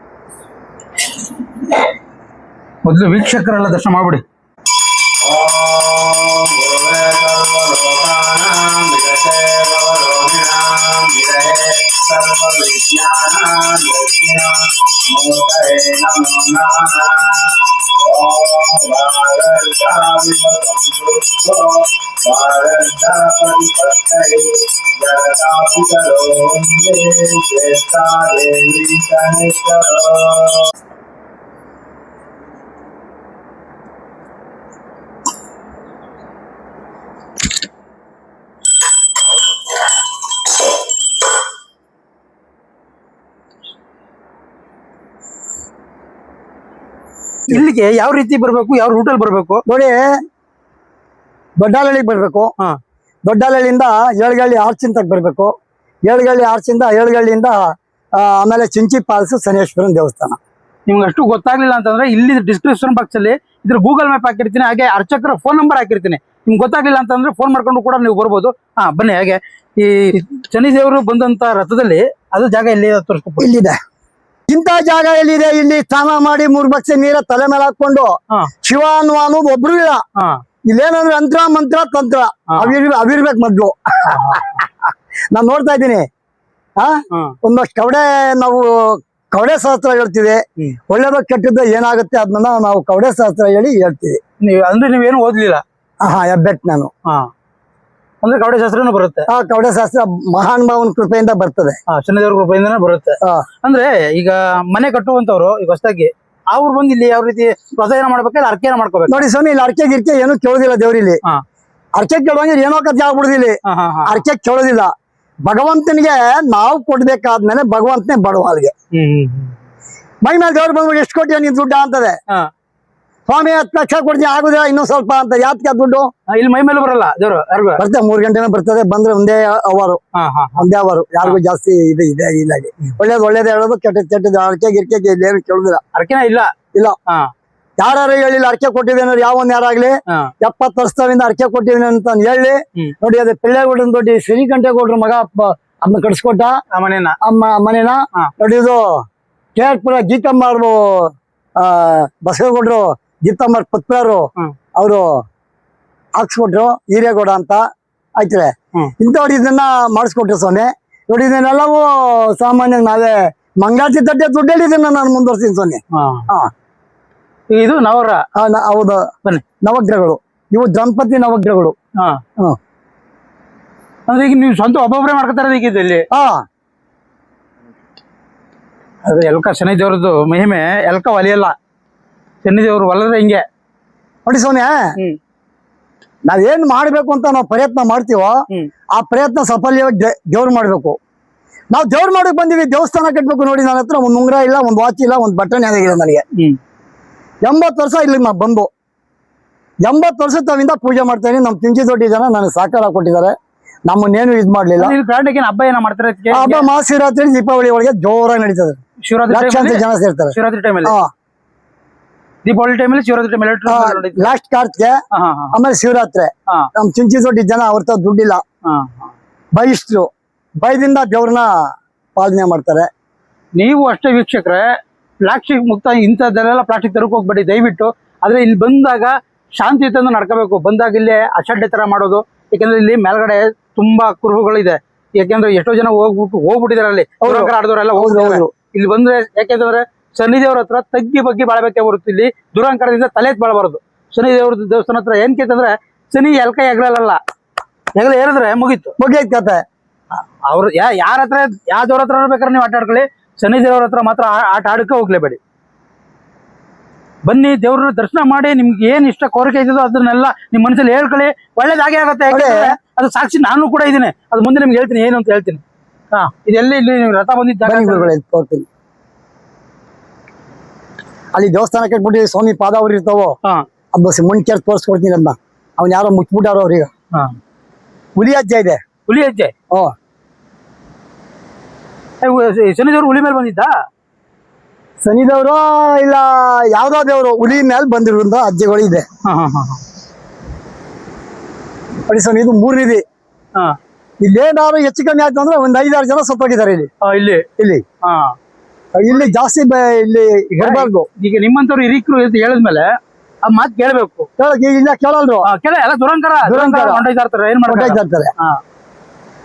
ಮೊದಲು ವೀಕ್ಷಕರೆಲ್ಲ ದರ್ಶನ ಮಾಡ್ಬಿಡಿ. ಇಲ್ಲಿಗೆ ಯಾವ ರೀತಿ ಬರ್ಬೇಕು, ಯಾವ ರೂಟಲ್ಲಿ ಬರ್ಬೇಕು? ನೋಡಿ, ದೊಡ್ಡಹಳ್ಳಿಗೆ ಬರ್ಬೇಕು. ದೊಡ್ಡಹಳ್ಳಿಯಿಂದ ಏಳ್ಗಳ್ಳಿ ಆರ್ಚಿನ ತಗ ಬರ್ಬೇಕು. ಏಳ್ಗಳ್ಳಿ ಆರ್ಚಿಂದ ಏಳ್ಗಳ್ಳಿಯಿಂದ ಆಮೇಲೆ ಚಿಂಚಿ ಫಾಲ್ಸ್, ಶನೇಶ್ವರನ ದೇವಸ್ಥಾನ. ನಿಮ್ಗೆ ಅಷ್ಟು ಗೊತ್ತಾಗ್ಲಿಲ್ಲ ಅಂತಂದ್ರೆ ಇಲ್ಲಿ ಡಿಸ್ಕ್ರಿಪ್ಷನ್ ಬಾಕ್ಸ್ ಅಲ್ಲಿ ಇದ್ರ ಗೂಗಲ್ ಮ್ಯಾಪ್ ಹಾಕಿರ್ತೀನಿ, ಹಾಗೆ ಅರ್ಚಕರ ಫೋನ್ ನಂಬರ್ ಹಾಕಿರ್ತೀನಿ. ನಿಮ್ಗೆ ಗೊತ್ತಾಗ್ಲಿಲ್ಲ ಅಂತಂದ್ರೆ ಫೋನ್ ಮಾಡ್ಕೊಂಡು ಕೂಡ ನೀವು ಬರ್ಬೋದು. ಬನ್ನಿ. ಹಾಗೆ ಈ ಶನಿದೇವರು ಬಂದಂತ ರಥದಲ್ಲಿ ಅದು ಜಾಗ ಎಲ್ಲಿ ತೋರಿಸ್ಕೊಬೋದು? ಇಲ್ಲಿದೆ. ಇಂಥ ಜಾಗ ಎಲ್ಲಿದೆ? ಇಲ್ಲಿ ಸ್ನಾನ ಮಾಡಿ 3 ಬಕ್ಸೆ ನೀರ ತಲೆ ಮೇಲೆ ಹಾಕೊಂಡು ಶಿವ ಅನ್ನೋದು ಒಬ್ರು ಇಲ್ಲ. ಇಲ್ಲೇನಂದ್ರೆ ಯಂತ್ರ ಮಂತ್ರ ತಂತ್ರ ಅವಿರ್ಬೇಕು ಮೊದ್ಲು. ನಾನ್ ನೋಡ್ತಾ ಇದ್ದೀನಿ. ಒಂದಷ್ಟು ನಾವು ಕವಡೆ ಶಾಸ್ತ್ರ ಹೇಳ್ತೀವಿ. ಒಳ್ಳೇದ ಕೆಟ್ಟದ್ದು ಏನಾಗುತ್ತೆ ಅದನ್ನ ನಾವು ಕವಡೆ ಶಾಸ್ತ್ರ ಹೇಳಿ ಹೇಳ್ತೀವಿ. ಅಂದ್ರೆ ನೀವೇನು ಓದ್ಲಿಲ್ಲ? ಹೆಬ್ಬೆಟ್ ನಾನು. ಅಂದ್ರೆ ಕವಡೆ ಶಾಸ್ತ್ರನೂ ಬರುತ್ತೆ? ಕವಡೆ ಶಾಸ್ತ್ರ ಮಹಾನ್ ಭಾವನ ಕೃಪೆಯಿಂದ ಬರ್ತದೆ. ಶನಿದೇವ್ರ ಕೃಪೆಯಿಂದನೇ ಬರುತ್ತೆ. ಅಂದ್ರೆ ಈಗ ಮನೆ ಕಟ್ಟುವಂತವ್ರು ಈಗ ಹೊಸದಾಗಿ ಅವ್ರು ಬಂದು ಇಲ್ಲಿ ಯಾವ ರೀತಿ ವ್ರತ ಮಾಡ್ಬೇಕಾದ್ರೆ ಅರ್ಕೆನ ಮಾಡ್ಕೋಬೇಕು. ನೋಡಿ ಸ್ವಾಮಿ, ಇಲ್ಲಿ ಅರ್ಕೆ ಗಿರ್ಕೆ ಏನು ಕೇಳೋದಿಲ್ಲ ದೇವ್ರಿಲ್ಲಿ. ಅರ್ಕೆ ಕೇಳುವಂಗೆ ಏನೋ ಕಥೆ ಆಗ್ಬಿಡುದಿಲ್ಲ. ಅರ್ಕೆ ಕೇಳೋದಿಲ್ಲ. ಭಗವಂತನಿಗೆ ನಾವು ಕೊಡ್ಬೇಕಾದ್ಮೇಲೆ ಭಗವಂತನೇ ಬಡವ ಅಲ್ಲಿಗೆ. ಮೈ ಮೇಲೆ ದೇವ್ರು ಬಂದ್ಬಿಟ್ಟು ಎಷ್ಟು ಕೊಟ್ಟಿಯ ನೀನ್ ದುಡ್ಡ ಅಂತದೆ. ಸ್ವಾಮಿ 10 ಲಕ್ಷ ಕೊಡ್ತೀನಿ, ಆಗುದಿಲ್ಲ ಇನ್ನೂ ಸ್ವಲ್ಪ ಅಂತ. ಯಾತ್ಕ ದುಡ್ಡು ಇಲ್ಲಿ ಮೈ ಮೇಲೆ ಬರಲ್ಲ ದೇವ್ರು? ಬರ್ತದೆ 3 ಗಂಟೆನ ಬರ್ತದೆ. ಬಂದ್ರೆ ಒಂದೇ ಅವರು ಯಾರಿಗೂ ಜಾಸ್ತಿ ಇದೆ ಇಲ್ಲ. ಒಳ್ಳೇದು ಹೇಳೋದು, ಕೆಟ್ಟದ್ದು ಅರ್ಕೆ ಗಿರ್ಕೆ ಏನು ಕೇಳುದಿಲ್ಲ. ಅರ್ಕೆನ ಇಲ್ಲ. ಯಾರು ಹೇಳಿಲ್ಲ ಅರ್ಕೆ ಕೊಟ್ಟಿದ್ದೇನೆ ಯಾರಾಗ್ಲಿ 70 ವರ್ಷದಿಂದ ಅರ್ಕೆ ಕೊಟ್ಟಿದ್ದೀನಿ ಅಂತ ಹೇಳಿ ನೋಡಿ. ಅದೇ ಪಿಳ್ಳೆಗೌಡನ ದೊಡ್ಡ ಶ್ರೀಕಂಠೇಗೌಡ್ರ ಮಗ ಅದನ್ನ ಕಟ್ಸ್ಕೊಟ್ಟ ಮನೇನ ನೋಡಿ. ಇದು ಕೇರ್ಪುರ ಗೀತಮ್ಮರು, ಬಸವೇಗೌಡರು ಗೀತಮ್ಮ ಪತ್ರಾರು ಅವರು ಹಾಕ್ಸ್ಕೊಟ್ರು, ಹಿರೇಗೌಡ ಅಂತ ಆಯ್ತದೆ. ಇಂಥವ್ರು ಇದನ್ನ ಮಾಡಿಸ್ಕೊಟ್ರು ಸ್ವಾಮಿ. ನೋಡಿ, ಇದನ್ನೆಲ್ಲವೂ ಸಾಮಾನ್ಯ ನಾವೇ ಮಂಗಾತಿ ತಟ್ಟೆ ದುಡ್ಡಲ್ಲಿ ಇದನ್ನ ನಾನು ಮುಂದುವರ್ತೀನಿ ಸ್ವಾಮಿ. ಇದು ನವರ ಹೌದು, ನವಗ್ರಹಗಳು ಇವು. ದಂಪತಿ ನವಗ್ರಹಗಳು. ಅಂದ್ರೆ ಈಗ ನೀವು ಸ್ವಂತ ಒಬ್ಬೊಬ್ಬರೇ ಮಾಡ್ಕೊತಾರ ಇಲ್ಲಿ? ಅದು ಎಲ್ಕ ಶನಿದೇವ್ರದ್ದು ಮಹಿಮೆ ಎಲ್ಕ ಒಲಿಯಲ್ಲ. ಶನಿದೇವ್ರು ಒಲದ್ರೆ ಹಿಂಗೆ ನೋಡಿ ಸ್ವಾಮಿ. ನಾವೇನ್ ಮಾಡ್ಬೇಕು ಅಂತ ನಾವು ಪ್ರಯತ್ನ ಮಾಡ್ತೀವೋ ಆ ಪ್ರಯತ್ನ ಸಫಲ್ಯವಾಗಿ ದೇವ್ರು ಮಾಡ್ಬೇಕು. ನಾವು ದೇವ್ರು ಮಾಡಕ್ ಬಂದಿವಿ, ದೇವಸ್ಥಾನ ಕಟ್ಬೇಕು. ನೋಡಿ, ನನ್ನ ಹತ್ರ ಒಂದ್ ಉಂಗ್ರ ಇಲ್ಲ, ಒಂದ್ ವಾಚ್ ಇಲ್ಲ, ಒಂದ್ ಬಟನ್ ಏನಾಗಿಲ್ಲ. ನನಗೆ 80 ವರ್ಷ ಇಲ್ಲಿ ಬಂದು 80 ವರ್ಷ ತಾವಿಂದ ಪೂಜೆ ಮಾಡ್ತಾ ಇದೀನಿ. ನಮ್ ತಿಂಚಿ ದೊಡ್ಡ ಜನ ನನಗೆ ಸಾಕಾರ ಕೊಟ್ಟಿದ್ದಾರೆ. ನಮ್ಮನ್ನೇನು ಇದ್ ಮಾಡ್ಲಿಲ್ಲ. ಹಬ್ಬ ಏನ ಮಾಡ್ತಾರೆ? ಹಬ್ಬ ಮಹಾಶಿವರಾತ್ರಿ, ದೀಪಾವಳಿ ಒಳಗೆ ಜೋರಾಗಿ ನಡೀತದೆ. ಲಕ್ಷಾಂತರ ಜನ ಸೇರ್ತಾರೆ ಶಿವರಾತ್ರಿ ಟೈಮಲ್ಲಿ. ದೀಪಾವಳಿ ಟೈಮಲ್ಲಿ, ಶಿವರಾತ್ರಿ ಟೈಮಲ್ಲಿ, ಲಾಸ್ಟ್ ಕಾರ್ತ್ಗೆ, ಆಮೇಲೆ ಶಿವರಾತ್ರಿ. ನಮ್ ಚಿಂಚಿ ದೊಡ್ಡ ಜನ ಅವ್ರ ತ ದುಡ್ಡಿಲ್ಲ, ಬೈಸ್ಟ್ರು ಭಯದಿಂದ ದೇವ್ರನ್ನ ಪಾಲನೆ ಮಾಡ್ತಾರೆ. ನೀವು ಅಷ್ಟೇ ವೀಕ್ಷಕರೇ, ಪ್ಲಾಸ್ಟಿಕ್ ಮುಕ್ತ ಇಂಥದ್ದೆಲ್ಲ ಪ್ಲಾಸ್ಟಿಕ್ ತರಕ್ ಹೋಗ್ಬೇಡಿ ದಯವಿಟ್ಟು. ಆದ್ರೆ ಇಲ್ಲಿ ಬಂದಾಗ ಶಾಂತಿಯುತಂದು ನಡ್ಕೋಬೇಕು. ಬಂದಾಗ ಇಲ್ಲಿ ಅಸಡ್ಡೆ ತರ ಮಾಡೋದು. ಯಾಕಂದ್ರೆ ಇಲ್ಲಿ ಮೇಲ್ಗಡೆ ತುಂಬಾ ಕುರುಹುಗಳಿದೆ. ಯಾಕೆಂದ್ರೆ ಎಷ್ಟೋ ಜನ ಹೋಗ್ಬಿಟ್ಟಿದಾರೆ ಅಲ್ಲಿ ಆಡದವರೆಲ್ಲ ಹೋಗ್ಬಿಟ್ಟಿದ್ದಾರೆ. ಇಲ್ಲಿ ಬಂದ್ರೆ ಯಾಕೆಂದ್ರೆ ಶನಿದೇವ್ರ ಹತ್ರ ತಗ್ಗಿ ಬಗ್ಗೆ ಬಾಳ್ಬೇಕೆ ಹೊರತು ಇಲ್ಲಿ ದುರಂಕಾರದಿಂದ ತಲೆ ಬಾಳಬಾರದು. ಶನಿದೇವ್ರ ದೇವಸ್ಥಾನ ಹತ್ರ ಏನ್ ಕೇಳ್ತಂದ್ರೆ ಶನಿ ಎಲ್ಕ ಎಗ್ರಲ್ಲ, ಹೆಗಲ ಏರಿದ್ರೆ ಮುಗೀತು ಕತೆ. ಅವ್ರು ಯಾರ ಹತ್ರ ಯಾವ ದೇವ್ರ ಹತ್ರ ಬೇಕಾದ್ರೆ ನೀವು ಆಟ ಆಡ್ಕೊಳ್ಳಿ, ಶನಿ ದೇವ್ರ ಹತ್ರ ಮಾತ್ರ ಆಟ ಆಡಕ್ಕೆ ಹೋಗ್ಲೇಬೇಡಿ. ಬನ್ನಿ ದೇವ್ರನ್ನ ದರ್ಶನ ಮಾಡಿ, ನಿಮ್ಗೆ ಏನ್ ಇಷ್ಟ ಕೋರಿಕೆ ಇದ್ದೋ ಅದನ್ನೆಲ್ಲ ನಿಮ್ ಮನಸ್ಸಲ್ಲಿ ಹೇಳ್ಕೊಳ್ಳಿ, ಒಳ್ಳೇದಾಗೆ ಆಗತ್ತೆ. ಯಾಕಂದ್ರೆ ಅದು ಸಾಕ್ಷಿ ನಾನು ಕೂಡ ಇದ್ದೀನಿ, ಅದು ಮುಂದೆ ನಿಮ್ಗೆ ಹೇಳ್ತೀನಿ ಏನು ಅಂತ ಹೇಳ್ತೀನಿ. ಇದೆಲ್ಲ ಇಲ್ಲಿ ನೀವು ರಥ ಬಂದಿದ್ದ ತೋರ್ತೀನಿ. ಅಲ್ಲಿ ದೇವಸ್ಥಾನ ಕಟ್ಬಿಟ್ಟು ಸ್ವಾಮಿ ಪಾದ ಅವ್ರು ಇರ್ತಾವೋ, ಅದು ಮುಂಚೆ ತೋರ್ಸ್ಕೊಡ್ತೀನಿ ಅದನ್ನ. ಅವ್ನ ಯಾರೋ ಮುಚ್ಬಿಟ್ಟಾರ ಅವ್ರೀಗ. ಹುಲಿ ಹೆಜ್ಜೆ ಇದೆ, ಹುಲಿ ಹೆಜ್ಜೆ. ಶನಿದೇವ್ರು ಹುಲಿ ಮೇಲೆ ಬಂದಿದ್ದ? ಶನಿದೇವ್ರು ಇಲ್ಲ ಯಾವ್ದೋ ದೇವ್ರು ಹುಲಿ ಮೇಲೆ ಬಂದಿರುವಂತ ಅಜ್ಜೆಗಳು ಇದೆ. ನೋಡಿ ಸ್ವಾಮಿ, ಇದು 3 ಇದೆ. ಇಲ್ಲೇನಾದ್ರು ಹೆಚ್ಚು ಕಮ್ಮಿ ಆಯ್ತು ಅಂದ್ರೆ ಒಂದ್ 5-6 ಜನ ಸತ್ತೋಗಿದ್ದಾರೆ ಇಲ್ಲಿ. ಇಲ್ಲಿ ಜಾಸ್ತಿ ಇಲ್ಲಿ ಬರಬಾರ್ದು. ಈಗ ನಿಮ್ಮಂತವ್ರು ಹಿರಿಕರು ಹೇಳಿದ್ಮೇಲೆ ಆ ಮಾತು ಕೇಳ್ಬೇಕು. ಇಲ್ಲ ಕೇಳಲ್ರು, ಎಲ್ಲ ದುರಂಕಾರ ಏನ್ ಮಾಡ್ತಾರೆ.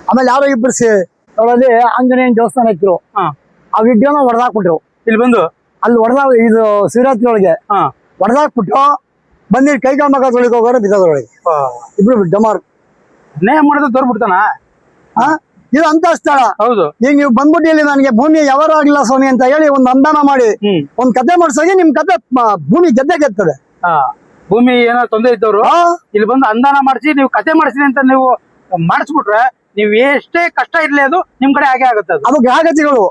ಆಮೇಲೆ ಯಾರೋ ಇಬ್ರು ಅವರಲ್ಲಿ ಆಂಜನೇಯನ ದೇವಸ್ಥಾನ ಇದ್ರು, ಆ ವಿಗ್ರಹನ ಹೊಡೆದಾಕ್ಬಿಟ್ರು. ಇಲ್ಲಿ ಬಂದು ಅಲ್ಲಿ ಇದು ಶಿವರಾತ್ರಿ ಒಳಗೆ ಹೊಡೆದಾಕ್ಬಿಟ್ಟು ಬಂದಿರ್ ಕೈಕಾಲ ಮಗ ತೊಳಿಕ್ ಹೋಗೋರು ಬಿದ್ದೋದ್ರೊಳಗೆ ಇಬ್ರು ಡಮಾರ್ ನೇಹ ಮಾಡೋದು ತೋರ್ಬಿಡ್ತಾನ. ಇದು ಅಂತ ಸ್ಥಳ. ಹೌದು. ಈಗ ನೀವು ಬಂದ್ಬಿಟ್ಟು ಇಲ್ಲಿ ನನಗೆ ಭೂಮಿ ಯಾವಾರು ಆಗಿಲ್ಲ ಸ್ವಾಮಿ ಅಂತ ಹೇಳಿ ಒಂದ್ ಅನುದಾನ ಮಾಡಿ ಒಂದ್ ಕತೆ ಮಾಡ್ಸೋಗಿ ನಿಮ್ ಕತೆ ಭೂಮಿ ಗೆದ್ದೆಗೆತ್ತದೆ. ಭೂಮಿ ಏನೋ ತೊಂದರೆ ಇದ್ದವ್ರು ಇಲ್ಲಿ ಬಂದು ಅನುದಾನ ಮಾಡಿಸಿ ನೀವು ಕತೆ ಮಾಡಿಸ್ರಿ ಅಂತ ನೀವು ಮಾಡಿಸ್ಬಿಟ್ರೆ ನೀವ್ ಎಷ್ಟೇ ಕಷ್ಟ ಇರ್ಲಿ ಅದು ನಿಮ್ ಕಡೆ ಹಾಗೆ ಆಗುತ್ತೆ. ಅದು ಗ್ರಹಗತಿಗಳು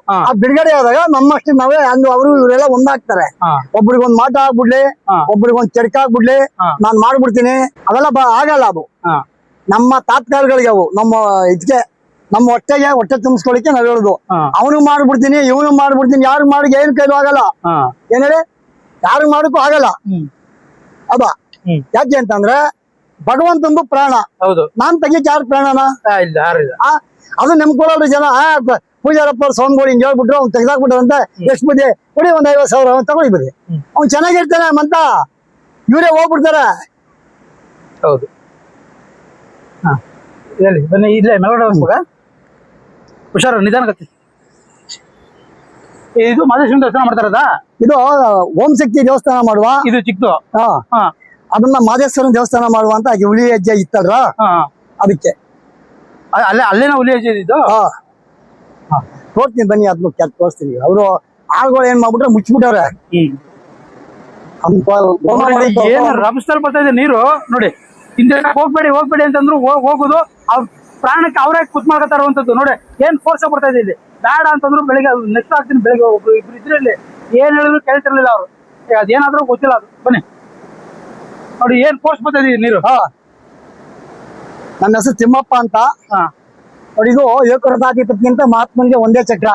ಬಿಡುಗಡೆ ಆದಾಗ ನಮ್ಮಷ್ಟು ನಾವೇ ಅವರು ಇವರೆಲ್ಲ ಒಂದಾಗ್ತಾರೆ. ಒಬ್ರಿಗೊಂದ್ ಮಾಟ ಆಗ್ಬಿಡ್ಲಿ, ಒಬ್ರಿಗೊಂದ್ ಚರ್ಕ ಆಗ್ಬಿಡ್ಲಿ, ನಾನ್ ಮಾಡ್ಬಿಡ್ತೀನಿ, ಅವೆಲ್ಲ ಆಗಲ್ಲ. ಅದು ನಮ್ಮ ತಾತ್ಕಾಲಗಳಿಗೆ, ಅವು ನಮ್ಮ ಇದಕ್ಕೆ ನಮ್ಮ ಹೊಟ್ಟೆ ತುಂಬಿಸ್ಕೊಳಿಕ್ಕೆ ನಾವ್ ಹೇಳುದು. ಅವನು ಮಾಡ್ಬಿಡ್ತೀನಿ, ಇವನು ಮಾಡ್ಬಿಡ್ತೀನಿ, ಯಾರು ಮಾಡಿ ಏನ್ ಕೈಲೂ ಆಗಲ್ಲ. ಏನ್ ಹೇಳಿ, ಯಾರು ಮಾಡಕ್ಕೂ ಆಗಲ್ಲ. ಅದ ಯಾಕೆ ಅಂತಂದ್ರೆ ಭಗವಂತಂದು ಪ್ರಾಣ. ಹೌದು. ನಾನ್ ತೆಗಿಯಕ್ ಯಾರು ಪ್ರಾಣನ? ಅದು ನೆಮ್ಕೊಳ್ಳೋರು ಜನ. ಪೂಜಾರಪ್ಪ ಅವ್ರ ಸ್ವಾಮಿಗಳು ಹಿಂಗ್ ಹೇಳ್ಬಿಟ್ರು, ಅವ್ನು ತೆಗ್ದಾಕ್ಬಿಟ್ರಂತೆ, ಎಷ್ಟು ಬುದ್ಧಿ ಕೊಡಿ, ಒಂದ್ 50,000 ತಗೊಳ್ಳಿ ಬರೀ, ಅವ್ನು ಚೆನ್ನಾಗಿರ್ತಾನೆ ಮಂತ ಇವರೇ ಹೋಗ್ಬಿಡ್ತಾರೆ. ಹೌದು. ಹೇಳಿ ಬನ್ನಿ, ಇಲ್ಲೇ ಮೆಲಗಡೆ ಹೋಗ್ಬೇಕ, ಹುಷಾರ, ನಿಧಾನಗತಿ. ಇದು ಮಾದೇಶ್ವರ ದೇವಸ್ಥಾನ ಮಾಡ್ತಾರದ? ಇದು ಓಂ ಶಕ್ತಿ ದೇವಸ್ಥಾನ ಮಾಡುವ. ಇದು ಚಿಕ್ಕದು. ಅದನ್ನ ಮಾದೇಶ್ವರನ ದೇವಸ್ಥಾನ ಮಾಡುವ ಅಂತ ಹುಲಿ ಹೆಜ್ಜೆ ಇತ್ತಲ್ರ, ಅದಕ್ಕೆ ಅಲ್ಲೇನ ಹುಲಿ ಹೆಜ್ಜೆ ಇದ್ದು. ತೋರ್ತೀನಿ ಬನ್ನಿ, ಅದನ್ನ ತೋರಿಸ್ತೀನಿ. ಅವರು ಆಳ್ಗಳು ಏನ್ ಮಾಡ್ಬಿಟ್ರೆ ಮುಚ್ಚಿಬಿಟ್ಟವ್ರೆ. ರಭಸದಲ್ಲಿ ಬರ್ತಾ ಇದೆ ನೀರು ನೋಡಿ. ಹಿಂದೆ ಹೋಗ್ಬೇಡಿ ಅಂತಂದ್ರು ಹೋಗುದು, ಅವ್ರ ಪ್ರಾಣಕ್ಕೆ ಅವರೇ ಕುತ್ ಮಾಡ್ಕೊತಾ ಇರುವಂತದ್ದು ನೋಡಿ. ಏನ್ ಫೋರ್ಸ್ ಬರ್ತಾ ಇದೆ ಇಲ್ಲಿ. ಬೇಡ ಅಂತಂದ್ರು ಬೆಳಿಗ್ಗೆ ನೆಕ್ಸ್ಟ್ ಆಗ್ತೀನಿ, ಬೆಳಿಗ್ಗೆ ಒಬ್ರು ಇಬ್ರು ಇದ್ರಲ್ಲಿ ಏನ್ ಹೇಳಿದ್ರು ಕೇಳ್ತಿರ್ಲಿಲ್ಲ ಅವ್ರು. ಅದೇನಾದ್ರೂ ಗೊತ್ತಿಲ್ಲ ಅದು. ಬನ್ನಿ ನೋಡಿ, ಏನ್ ಫೋರ್ಸ್ ಬರ್ತಾ ಇದೆ ನೀರು. ನನ್ನ ಹೆಸರು ತಿಮ್ಮಪ್ಪ ಅಂತ. ನೋಡಿ, ಇದು ಏಕರಥಾಧಿಪತಿಗಿಂತ ಮಹಾತ್ಮನಿಗೆ ಒಂದೇ ಚಕ್ರ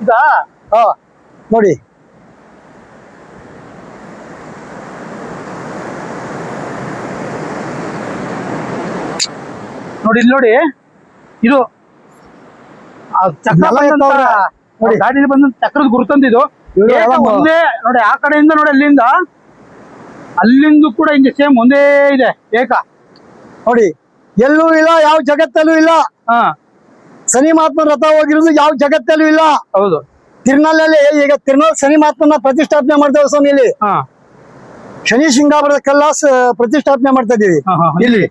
ಇದಾ. ನೋಡಿ, ನೋಡಿ ಇದು ಚಕ್ರ ಗಾಡಿಲಿ ಬಂದ ಚಕ್ರದ ಗುರುತಂದಿದ್ದು ಒಂದೇ ನೋಡಿ. ಆ ಕಡೆಯಿಂದ ನೋಡಿ, ಅಲ್ಲಿಂದ ಕೂಡ ಹಿಂಗೆ ಸೇಮ್ ಒಂದೇ ಇದೆ ಏಕ. ನೋಡಿ, ಎಲ್ಲೂ ಇಲ್ಲ, ಯಾವ ಜಗತ್ತಲ್ಲೂ ಇಲ್ಲ. ಶನಿ ಮಹಾತ್ಮ ರಥ ಹೋಗಿರೋದು ಯಾವ ಜಗತ್ತಲ್ಲೂ ಇಲ್ಲ. ಹೌದು. ತಿರುನಲ್ಲಲ್ಲಿ ಈಗ ಶನಿ ಮಹಾತ್ಮನ ಪ್ರತಿಷ್ಠಾಪನೆ ಮಾಡ್ತೇವೆ ಸ್ವಾಮಿ. ಇಲ್ಲಿ ಶನಿ ಶೃಂಗಾರದ ಕಲ್ಲ ಪ್ರತಿಷ್ಠಾಪನೆ ಮಾಡ್ತಾ ಇದೀವಿ ಇಲ್ಲಿ.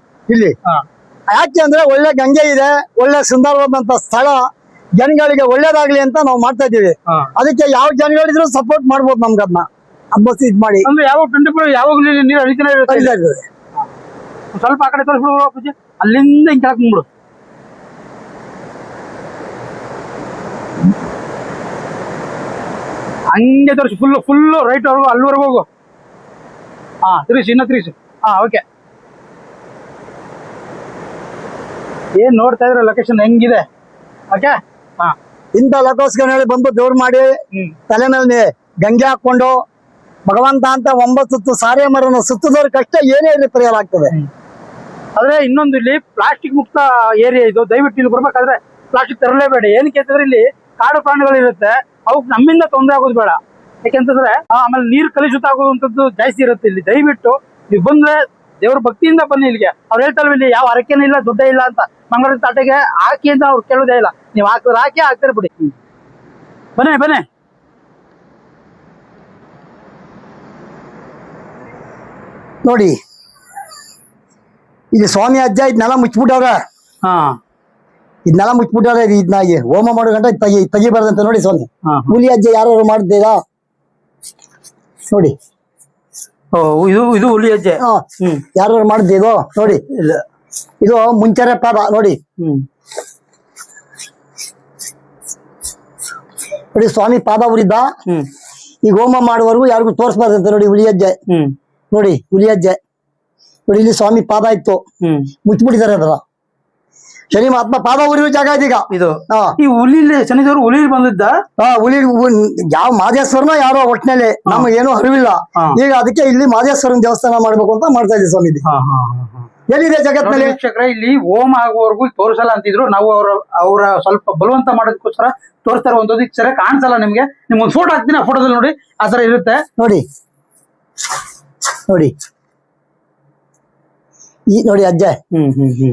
ಯಾಕೆ ಅಂದ್ರೆ ಒಳ್ಳೆ ಗಂಗೆ ಇದೆ, ಒಳ್ಳೆ ಸುಂದರವಾದಂತ ಸ್ಥಳ, ಜನಗಳಿಗೆ ಒಳ್ಳೇದಾಗ್ಲಿ ಅಂತ ನಾವು ಮಾಡ್ತಾ ಇದೀವಿ. ಅದಕ್ಕೆ ಯಾವ ಜನಗಳಿದ್ರು ಸಪೋರ್ಟ್ ಮಾಡ್ಬೋದು ನಮ್ಗೆ. ಅದನ್ನ ಹಬ್ಬಸ್ ಇದ್ ಮಾಡಿ ಯಾವ 24 ಯಾವಾಗಲೂ ನೀರು ಹರಿತಾನೆ ಇರುತ್ತೆ. ಸ್ವಲ್ಪ ಆ ಕಡೆ ತೋರಿಸ್ಬಿಡು, ಅಲ್ಲಿಂದ ಹಿಂಗೆ ಹಾಕ್ಬಿಡು. ಹಂಗೆ ತೋರಿಸಿ ಫುಲ್ ರೈಟ್ ವರ್ಗು, ಅಲ್ಲಿವರೆಗೂ ಹೋಗು. ತಿರುಗಿಸಿ, ಇನ್ನ ತಿರುಗಿಸಿ. ಓಕೆ. ಏನ್ ನೋಡ್ತಾ ಇದ್ರೆ ಲೊಕೇಶನ್ ಹೆಂಗಿದೆ. ಓಕೆ. ಇಂಥ ಲೊಕೇಶನ್ ಹೇಳಿ ಬಂದು ದೇವ್ರು ಮಾಡಿ ತಲೆ ಮೇಲೆ ಗಂಗೆ ಹಾಕೊಂಡು ಭಗವಂತ ಅಂತ 9 ಸುತ್ತು ಸಾರೆ ಮರನ ಸುತ್ತದವ್ರ ಕಷ್ಟ ಏನೇ ಇಲ್ಲಿ ಪರಿಹಾರ ಆಗ್ತದೆ. ಆದ್ರೆ ಇನ್ನೊಂದು, ಇಲ್ಲಿ ಪ್ಲಾಸ್ಟಿಕ್ ಮುಕ್ತ ಏರಿಯಾ ಇದು. ದಯವಿಟ್ಟು ಇಲ್ಲಿ ಬರ್ಬೇಕಾದ್ರೆ ಪ್ಲಾಸ್ಟಿಕ್ ತರಲೇಬೇಡಿ. ಏನಕ್ಕೆ ಅಂತಂದ್ರೆ ಇಲ್ಲಿ ಕಾಡು ಪ್ರಾಣಿಗಳಿರುತ್ತೆ, ಅವಕ್ಕೆ ನಮ್ಮಿಂದ ತೊಂದರೆ ಆಗೋದು ಬೇಡ. ಯಾಕೆಂತಂದ್ರೆ ಆಮೇಲೆ ನೀರು ಕಲುಷಿತ ಆಗುವಂತದ್ದು ಜಾಸ್ತಿ ಇರುತ್ತೆ ಇಲ್ಲಿ. ದಯವಿಟ್ಟು ನೀವು ಬಂದ್ರೆ ದೇವ್ರ ಭಕ್ತಿಯಿಂದ ಬನ್ನಿ ಇಲ್ಲಿಗೆ. ಅವ್ರು ಹೇಳ್ತಾರಲ್ಲ ಇಲ್ಲಿ ಯಾವ ಹರಕೆನೂ ಇಲ್ಲ, ದುಡ್ಡೇ ಇಲ್ಲ ಅಂತ. ಮಂಗಳೂರು ತಾಟೆಗೆ ಹಾಕಿ ಅಂತ ಅವ್ರು ಕೇಳೋದೇ ಇಲ್ಲ. ನೀವು ಹಾಕಿದ್ರೆ ಹಾಕಿ, ಹಾಕ್ತಾರೆ ಬಿಡಿ. ಬನ್ನಿ ಬನ್ನಿ. ನೋಡಿ ಇಲ್ಲಿ ಸ್ವಾಮಿ ಅಜ್ಜ ಇದನ್ನೆಲ್ಲ ಮುಚ್ಚಿಬಿಟ್ಟವ್ರೆ. ಹಾ ಇದನ್ನೆಲ್ಲ ಮುಚ್ಚಿಬಿಟ್ಟವ್ರೆ. ಇದನ್ನಾಗಿ ಹೋಮ ಮಾಡೋ ಗಂಟ ತೆಗಿಬಾರ್ದಂತ ನೋಡಿ ಸ್ವಾಮಿ. ಹುಲಿ ಅಜ್ಜ ಯಾರು ಮಾಡ್ತೀರಾ ನೋಡಿ. ಓ ಇದು ಇದು ಹುಲಿ ಹೆಜ್ಜೆ. ಯಾರು ಮಾಡ್ದಿದು ನೋಡಿ. ಇದು ಮುಂಚೆರೆ ಪಾದ ನೋಡಿ. ನೋಡಿ ಸ್ವಾಮಿ ಪಾದ ಉರಿದ್ದ. ಈಗ ಹೋಮ ಮಾಡುವವರೆಗೂ ಯಾರಿಗೂ ತೋರಿಸ್ಬಾರ್ದಂತೆ ನೋಡಿ ಹುಲಿ ಹೆಜ್ಜೆ. ನೋಡಿ ಹುಲಿ ಹೆಜ್ಜೆ ನೋಡಿ. ಇಲ್ಲಿ ಸ್ವಾಮಿ ಪಾದ ಇತ್ತು, ಮುಚ್ಚಿಬಿಟ್ಟಿದ್ದಾರೆ ಅದರ. ಶನಿ ಮಹಾತ್ಮ ಪಾದ ಉರಿಯೋ ಜಾಗ ಇದೀಗ ಇದು. ಈ ಹುಲಿ ಶನಿದೇವರು ಹುಲಿ ಬಂದಿದ್ದ. ಹುಲಿ ಯಾವ ಮಾದೇಶ್ವರನ ಯಾರೋ ಒಟ್ಟಿನಲ್ಲಿ ನಮಗೇನು ಅರಿವಿಲ್ಲ. ಈಗ ಅದಕ್ಕೆ ಇಲ್ಲಿ ಮಾದೇಶ್ವರನ ದೇವಸ್ಥಾನ ಮಾಡ್ಬೇಕು ಅಂತ ಮಾಡ್ತಾ ಇದ್ದೀವಿ ಸ್ವಾಮಿ. ಎಲ್ಲಿದೆ ಜಗತ್ತಿನಲ್ಲಿ ವೀಕ್ಷಕರೇ, ಇಲ್ಲಿ ಹೋಮ ಆಗುವವರೆಗೂ ತೋರಿಸಲ್ಲ ಅಂತಿದ್ರು. ನಾವು ಅವರ ಸ್ವಲ್ಪ ಬಲವಂತ ಮಾಡೋದಕ್ಕೋಸ್ಕರ ತೋರಿಸ್ತಾರೆ. ಒಂದೊಂದು ಸರಿ ಕಾಣಿಸಲ್ಲ ನಿಮ್ಗೆ. ನಿಮ್ಗೊಂದು ಫೋಟೋ ಹಾಕ್ತೀನಿ, ಆ ಫೋಟೋದಲ್ಲಿ ನೋಡಿ ಆ ತರ ಇರುತ್ತೆ ನೋಡಿ. ನೋಡಿ ಈ ನೋಡಿ ಅಜ್ಜ.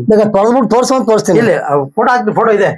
ಬೇಕಾದ್ರೆ ತೊಳೆದ್ಬಿಟ್ಟು ತೋರಿಸ್ತೀನಿ. ಇಲ್ಲಿ ಫೋಟೋ ಹಾಕ್ತೀನಿ, ಫೋಟೋ ಇದೆ.